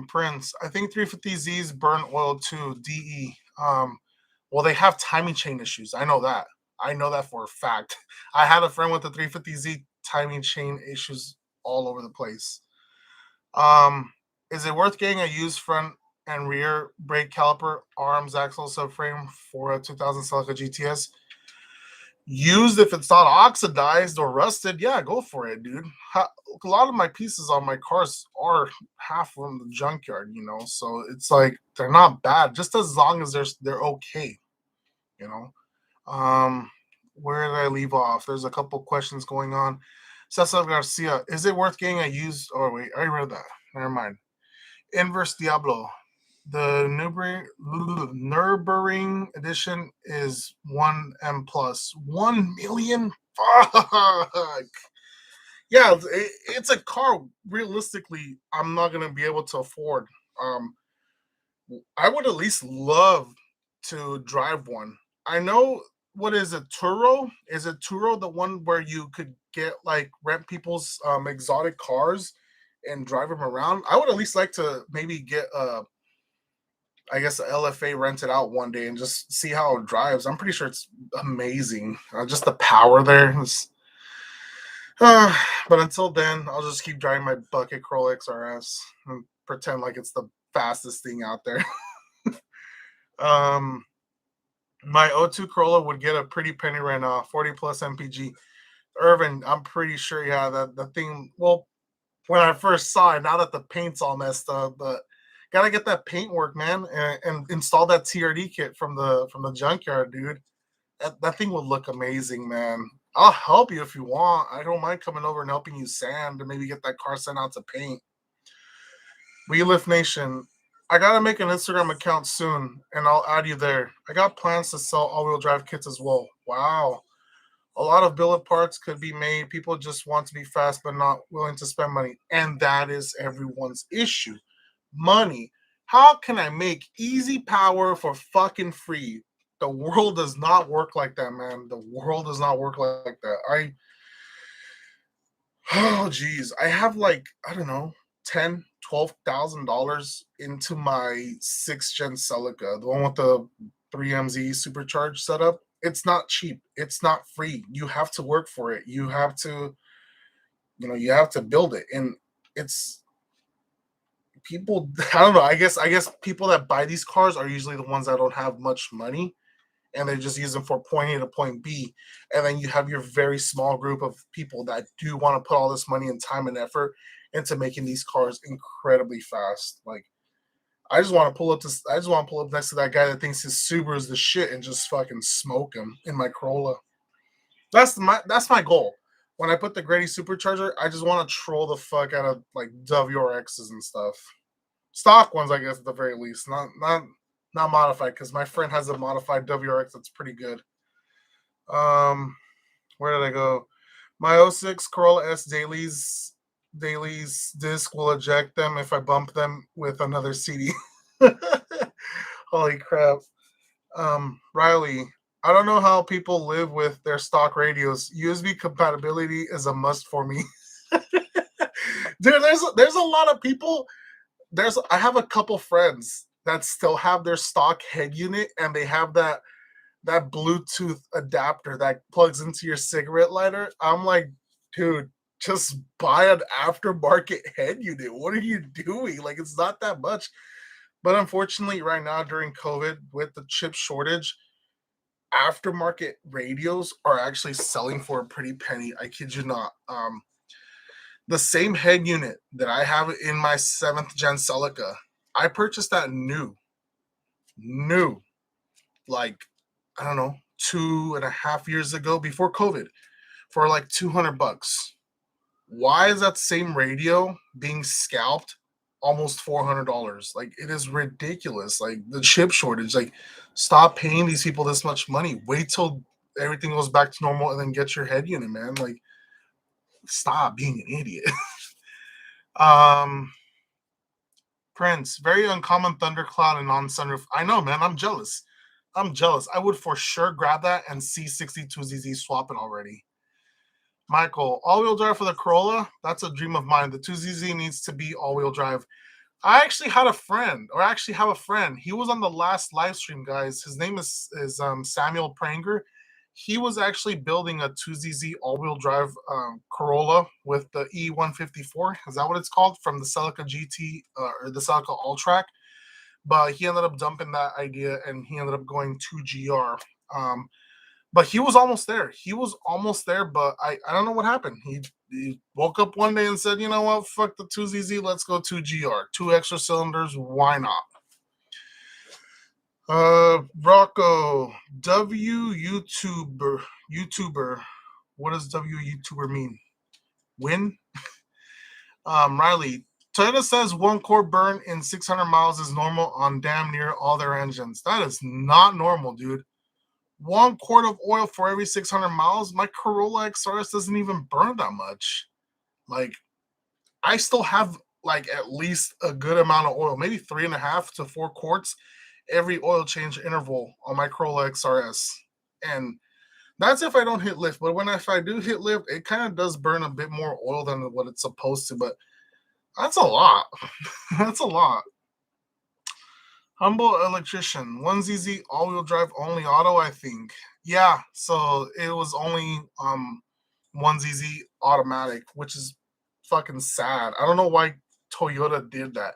Prince, I think 350Zs burn oil too. DE. Well, they have timing chain issues. I know that. I know that for a fact. I had a friend with the 350Z timing chain issues all over the place. Is it worth getting a used front and rear brake caliper, arms, axle, subframe for a 2000 Celica GTS? Used if it's not oxidized or rusted, yeah, go for it, dude. A lot of my pieces on my cars are half from the junkyard, so it's like they're not bad, just as long as they're okay, you know. Where did I leave off? There's a couple questions going on. Cesar Garcia, is it worth getting a used? Oh wait, I read that. Never mind. Inverse Diablo. The Nürburgring edition is 1M plus. 1 million? Fuck. Yeah, it's a car realistically I'm not going to be able to afford. Um, I would at least love to drive one. I know, what is it, Turo? Is it Turo the one where you could get like rent people's exotic cars and drive them around? I would at least like to maybe get I guess a LFA rented out one day and just see how it drives. I'm pretty sure it's amazing. Just the power there. Uh, but until then, I'll just keep driving my bucket Corolla XRS and pretend like it's the fastest thing out there. um, my O2 Corolla would get a pretty penny right now, 40 plus MPG. Irvin, I'm pretty sure, yeah, that the thing. Well, when I first saw it, now that the paint's all messed up, but gotta get that paint work, man, and install that TRD kit from the junkyard, dude. That thing would look amazing, man. I'll help you if you want. I don't mind coming over and helping you sand and maybe get that car sent out to paint. We Lift Nation. I gotta make an Instagram account soon, and I'll add you there. I got plans to sell all-wheel drive kits as well. Wow. A lot of billet parts could be made. People just want to be fast but not willing to spend money. And that is everyone's issue. Money. How can I make easy power for fucking free? The world does not work like that, man. The world does not work like that. Oh geez. I have like, I don't know, 10 $12,000 into my 6th gen Celica, the one with the 3MZ supercharged setup. It's not cheap. It's not free. You have to work for it. You have to, you have to build it. And it's people, I don't know. I guess people that buy these cars are usually the ones that don't have much money and they just use them for point A to point B. And then you have your very small group of people that do want to put all this money and time and effort into making these cars incredibly fast. Like I just want to pull up this. I just want to pull up next to that guy that thinks his Subaru is the shit and just fucking smoke him in my Corolla. That's my goal. When I put the Grady supercharger, I just want to troll the fuck out of like WRXs and stuff. Stock ones, I guess, at the very least. Not modified, because my friend has a modified WRX that's pretty good. Where did I go? My 06 Corolla S dailies disc will eject them if I bump them with another CD. Holy crap. Riley, I don't know how people live with their stock radios. USB compatibility is a must for me. Dude, there's a lot of people. I have a couple friends that still have their stock head unit and they have that Bluetooth adapter that plugs into your cigarette lighter. I'm like, dude, just buy an aftermarket head unit. What are you doing? Like, it's not that much. But unfortunately, right now during COVID, with the chip shortage, aftermarket radios are actually selling for a pretty penny. I kid you not. The same head unit that I have in my 7th gen Celica, I purchased that new, like, I don't know, 2.5 years ago before COVID for like $200. Why is that same radio being scalped almost $400? Like, it is ridiculous. Like, the chip shortage, like, stop paying these people this much money. Wait till everything goes back to normal and then get your head unit, man. Like, stop being an idiot. Prince, very uncommon thundercloud and non-sunroof. I know, man. I'm jealous. I would for sure grab that and C62ZZ swap it already. Michael, all-wheel drive for the Corolla? That's a dream of mine. The 2ZZ needs to be all-wheel drive. I actually have a friend. He was on the last live stream, guys. His name is Samuel Pranger. He was actually building a 2ZZ all-wheel drive Corolla with the E154. Is that what it's called? From the Celica GT or the Celica All-Track. But he ended up dumping that idea and he ended up going to GR. But he was almost there. But I don't know what happened. He woke up one day and said, you know what, fuck the 2ZZ, let's go 2GR. 2 extra cylinders, why not? Rocco, YouTuber. What does YouTuber mean? Win? Riley, Toyota says 1 core burn in 600 miles is normal on damn near all their engines. That is not normal, dude. 1 quart of oil for every 600 miles. My Corolla XRS doesn't even burn that much. Like, I still have like at least a good amount of oil, maybe 3.5 to 4 quarts every oil change interval on my Corolla XRS. And that's if I don't hit lift. But if I do hit lift, it kind of does burn a bit more oil than what it's supposed to. But that's a lot. That's a lot. Humble electrician, 1ZZ all-wheel drive only auto, I think. Yeah, so it was only 1ZZ automatic, which is fucking sad. I don't know why Toyota did that.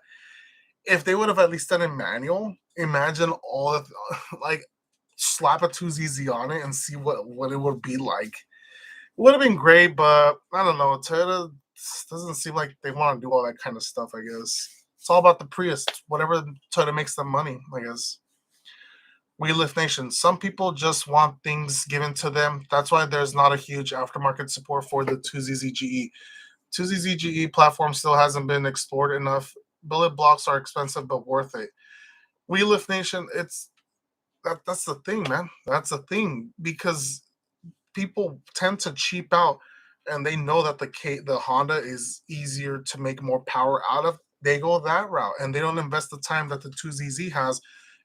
If they would have at least done a manual, imagine all of like slap a 2ZZ on it and see what it would be like. It would have been great, but I don't know. Toyota doesn't seem like they want to do all that kind of stuff, I guess. It's all about the Prius. Whatever Toyota makes them money, I guess. We Lift Nation. Some people just want things given to them. That's why there's not a huge aftermarket support for the 2ZZGE. 2ZZGE platform still hasn't been explored enough. Billet blocks are expensive but worth it. We Lift Nation, that's the thing, man. That's the thing, because people tend to cheap out and they know that the Honda is easier to make more power out of. They go that route and they don't invest the time that the 2ZZ has.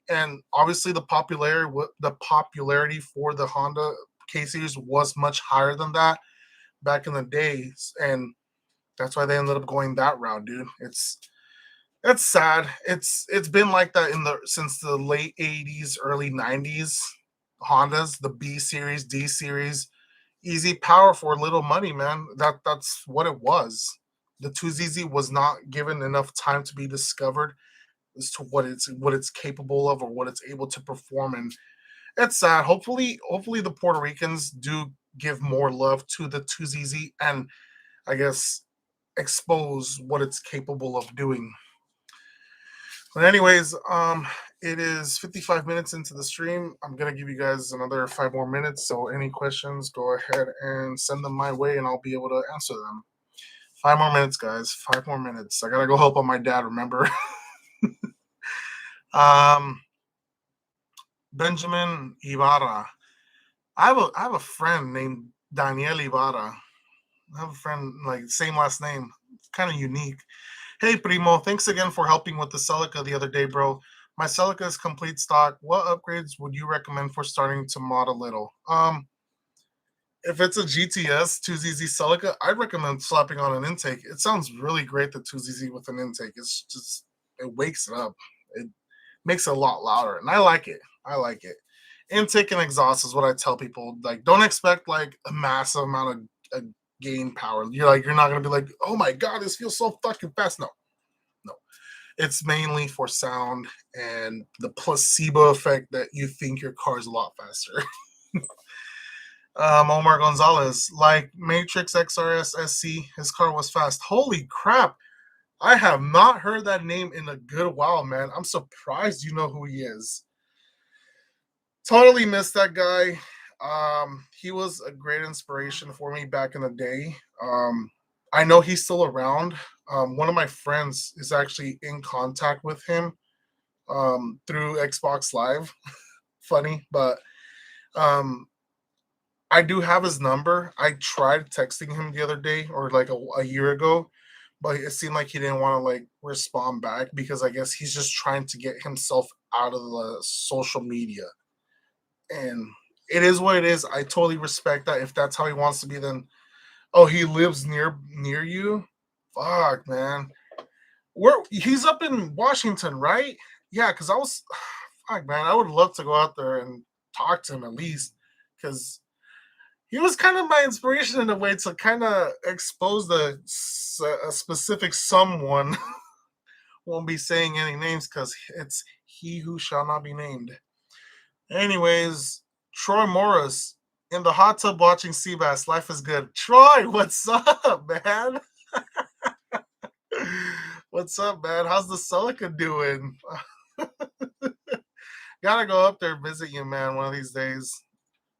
And obviously the popularity for the Honda K series was much higher than that back in the days, and that's why they ended up going that route, dude. It's sad. It's been like that since the late 80s, early 90s. Hondas, the B series, D series, easy power for little money, man. That's what it was. The 2ZZ was not given enough time to be discovered as to what it's capable of or what it's able to perform, and it's sad. Hopefully the Puerto Ricans do give more love to the 2ZZ and I guess expose what it's capable of doing. But anyways, it is 55 minutes into the stream. I'm gonna give you guys another 5 more minutes. So any questions, go ahead and send them my way, and I'll be able to answer them. 5 more minutes, guys. 5 more minutes. I gotta go help on my dad. Remember, um, Benjamin Ibarra. I have a friend named Daniel Ibarra. I have a friend like same last name. It's kind of unique. Hey Primo, thanks again for helping with the Celica the other day, bro. My Celica is complete stock. What upgrades would you recommend for starting to mod a little? If it's a GTS 2ZZ Celica, I'd recommend slapping on an intake. It sounds really great, the 2ZZ with an intake. It wakes it up. It makes it a lot louder, and I like it. I like it. Intake and exhaust is what I tell people. Like, don't expect like a massive amount of gain power. You're not gonna be like, oh my god, this feels so fucking fast. No, no. It's mainly for sound and the placebo effect that you think your car is a lot faster. Omar Gonzalez, like Matrix XRS SC, his car was fast. Holy crap! I have not heard that name in a good while, man. I'm surprised you know who he is. Totally missed that guy. He was a great inspiration for me back in the day. I know he's still around. One of my friends is actually in contact with him through Xbox Live. Funny, but um, I do have his number. I tried texting him the other day or like a year ago, but it seemed like he didn't want to like respond back because I guess he's just trying to get himself out of the social media. And it is what it is. I totally respect that. If that's how he wants to be, then oh, he lives near you. Fuck, man. Where he's up in Washington, right? Yeah, because I was, fuck, man. I would love to go out there and talk to him at least, because he was kind of my inspiration in a way to kind of expose a specific someone. Won't be saying any names because it's he who shall not be named. Anyways, Troy Morris in the hot tub watching cbass. Life is good. Troy, what's up, man? What's up, man? How's the Celica doing? Gotta go up there visit you, man, one of these days.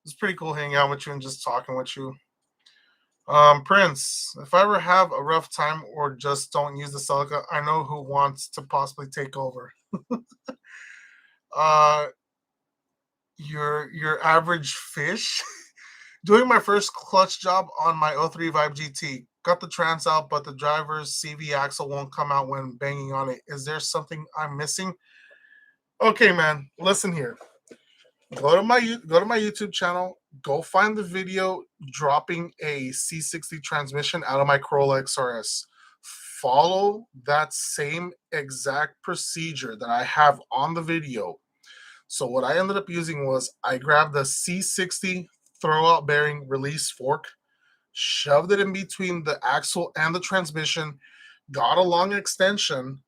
It's pretty cool hanging out with you and just talking with you. Prince, if I ever have a rough time or just don't use the Celica, I know who wants to possibly take over. uh, your average fish. Doing my first clutch job on my 03 Vibe GT. Got the trans out, but the driver's CV axle won't come out when banging on it. Is there something I'm missing? Okay, man. Listen here. Go to my YouTube channel. Go find the video dropping a C60 transmission out of my Corolla XRS. Follow that same exact procedure that I have on the video. So what I ended up using was I grabbed the C60 throwout bearing release fork, shoved it in between the axle and the transmission, got a long extension,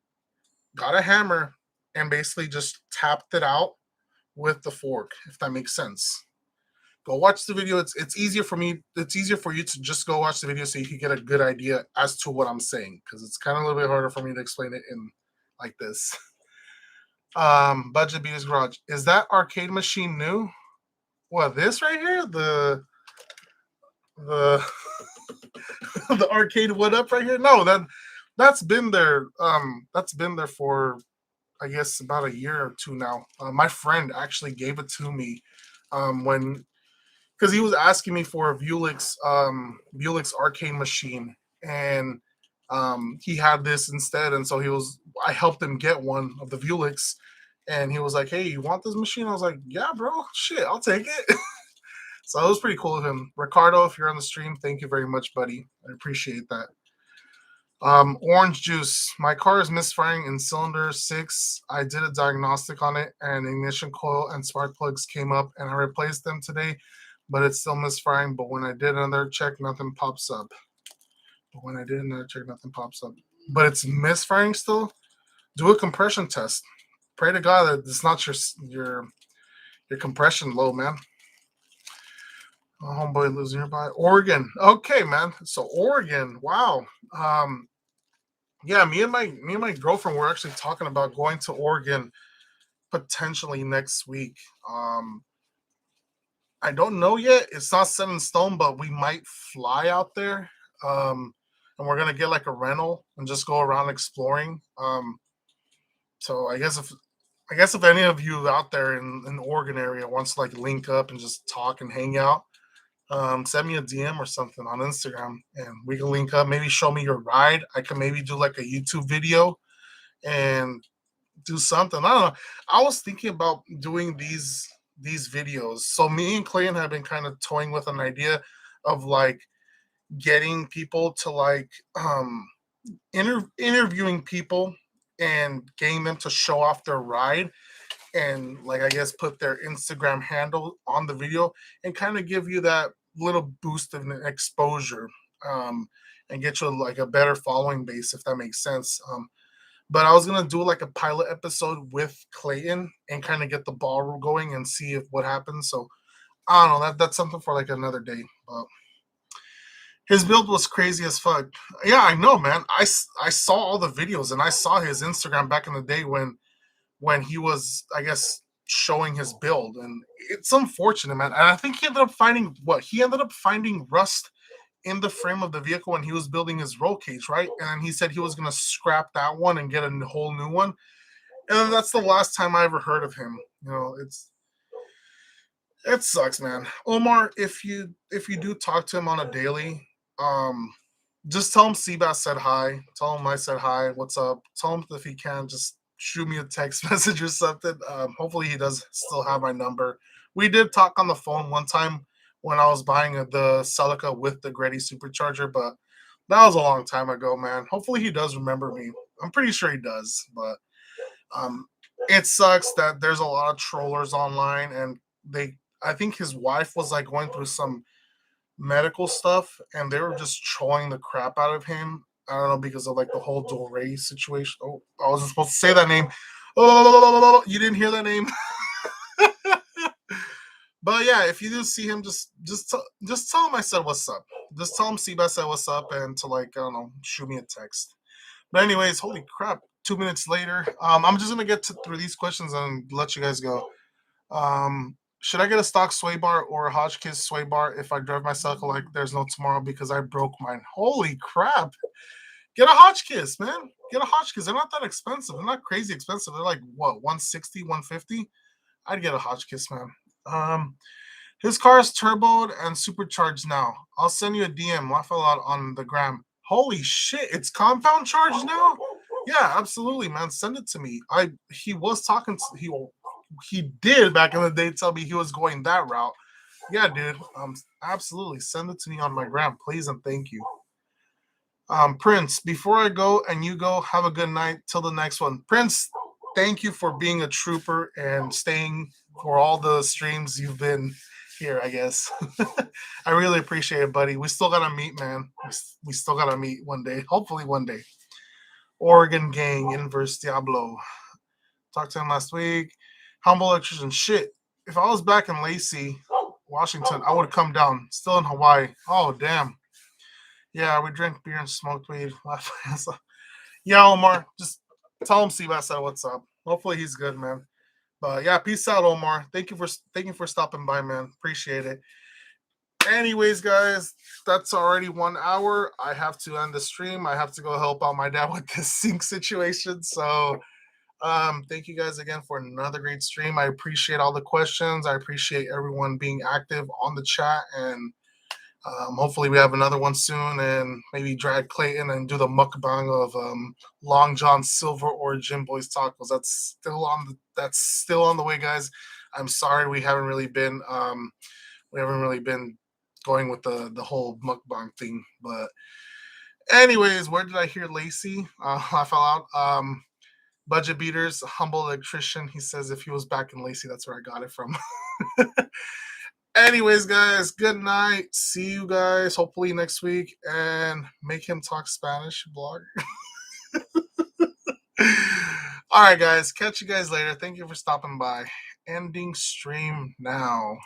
got a hammer, and basically just tapped it out with the fork, if that makes sense. Go watch the video. It's easier for me. It's easier for you to just go watch the video so you can get a good idea as to what I'm saying, because it's kind of a little bit harder for me to explain it in like this. Budget Beaters Garage. Is that arcade machine new? What, this right here? The the arcade one up right here? No, that's been there. That's been there for I guess about a year or two now. My friend actually gave it to me when because he was asking me for a Buick's arcade machine, and he had this instead, and so I helped him get one of the Buick's, and he was like, "Hey, you want this machine?" I was like, "Yeah, bro, shit, I'll take it." So it was pretty cool of him. Ricardo, if you're on the stream, thank you very much, buddy. I appreciate that. Orange juice. My car is misfiring in cylinder 6. I did a diagnostic on it, and ignition coil and spark plugs came up, and I replaced them today, but it's still misfiring. But when I did another check, nothing pops up. But it's misfiring still. Do a compression test. Pray to God that it's not your compression low, man. A homeboy lives nearby. Oregon. Okay, man. So Oregon. Wow. Yeah, me and my girlfriend were actually talking about going to Oregon potentially next week. I don't know yet. It's not set in stone, but we might fly out there. And we're gonna get like a rental and just go around exploring. So I guess if any of you out there in the Oregon area wants to like link up and just talk and hang out, send me a DM or something on Instagram and we can link up. Maybe show me your ride. I can maybe do like a YouTube video and do something. I don't know. I was thinking about doing these videos. So me and Clayton have been kind of toying with an idea of like getting people to like interviewing people and getting them to show off their ride and like I guess put their Instagram handle on the video and kind of give you that little boost of exposure and get you like a better following base if that makes sense. But I was gonna do like a pilot episode with Clayton and kind of get the ball going and see if what happens. So I don't know. That's something for like another day. But his build was crazy as fuck. Yeah, I know, man. I saw all the videos and I saw his Instagram back in the day when he was, I guess, showing his build, and it's unfortunate, man. And I think he ended up finding rust in the frame of the vehicle when he was building his roll cage, right? And he said he was gonna scrap that one and get a whole new one. And that's the last time I ever heard of him. It sucks, man. Omar, if you do talk to him on a daily, um, just tell him Cbass said hi. Tell him I said hi. What's up? Tell him if he can just shoot me a text message or something. Hopefully he does still have my number. We did talk on the phone one time when I was buying the Celica with the Gretty supercharger, but that was a long time ago, man. Hopefully he does remember me. I'm pretty sure he does, but um, it sucks that there's a lot of trollers online, and I think his wife was like going through some medical stuff, and they were just trolling the crap out of him. I don't know because of like the whole Dore situation. Oh, I wasn't supposed to say that name. Oh, you didn't hear that name. But yeah, if you do see him, just tell him I said what's up. Just tell him Seabass said what's up, and to like I don't know, shoot me a text. But anyways, holy crap! 2 minutes later, I'm just gonna get through these questions and let you guys go. Should I get a stock sway bar or a Hotchkiss sway bar if I drive my cycle like there's no tomorrow because I broke mine? Holy crap! Get a Hotchkiss, man. Get a Hotchkiss. They're not that expensive. They're not crazy expensive. They're like what 160, 150. I'd get a Hotchkiss, man. Um, his car is turboed and supercharged now. I'll send you a DM. Laugh a lot on the gram. Holy shit! It's compound charged now. Yeah, absolutely, man. Send it to me. He was talking. He did back in the day tell me he was going that route. Yeah, dude. Absolutely. Send it to me on my gram, please, and thank you. Prince, before I go and you go, have a good night till the next one. Prince, thank you for being a trooper and staying for all the streams you've been here, I guess. I really appreciate it, buddy. We still gotta meet, man. We still gotta meet one day. Hopefully one day. Oregon gang, Inverse Diablo. Talked to him last week. Humble electrician. Shit. If I was back in Lacey, Washington, I would have come down. Still in Hawaii. Oh, damn. Yeah, we drank beer and smoked weed. Yeah, Omar. Just tell him Seabass said what's up. Hopefully he's good, man. But yeah, peace out, Omar. Thank you for stopping by, man. Appreciate it. Anyways, guys, that's already 1 hour. I have to end the stream. I have to go help out my dad with this sink situation. So thank you guys again for another great stream. I appreciate all the questions. I appreciate everyone being active on the chat, and hopefully we have another one soon, and maybe drag Clayton and do the mukbang of Long John Silver or Jim Boy's Tacos. That's still on the way, guys. I'm sorry we haven't really been going with the whole mukbang thing, but Anyways, where did I hear Lacey? I fell out. Budget Beaters, humble electrician. He says if he was back in Lacey, that's where I got it from. Anyways, guys, good night. See you guys hopefully next week and make him talk Spanish blog. All right, guys. Catch you guys later. Thank you for stopping by. Ending stream now.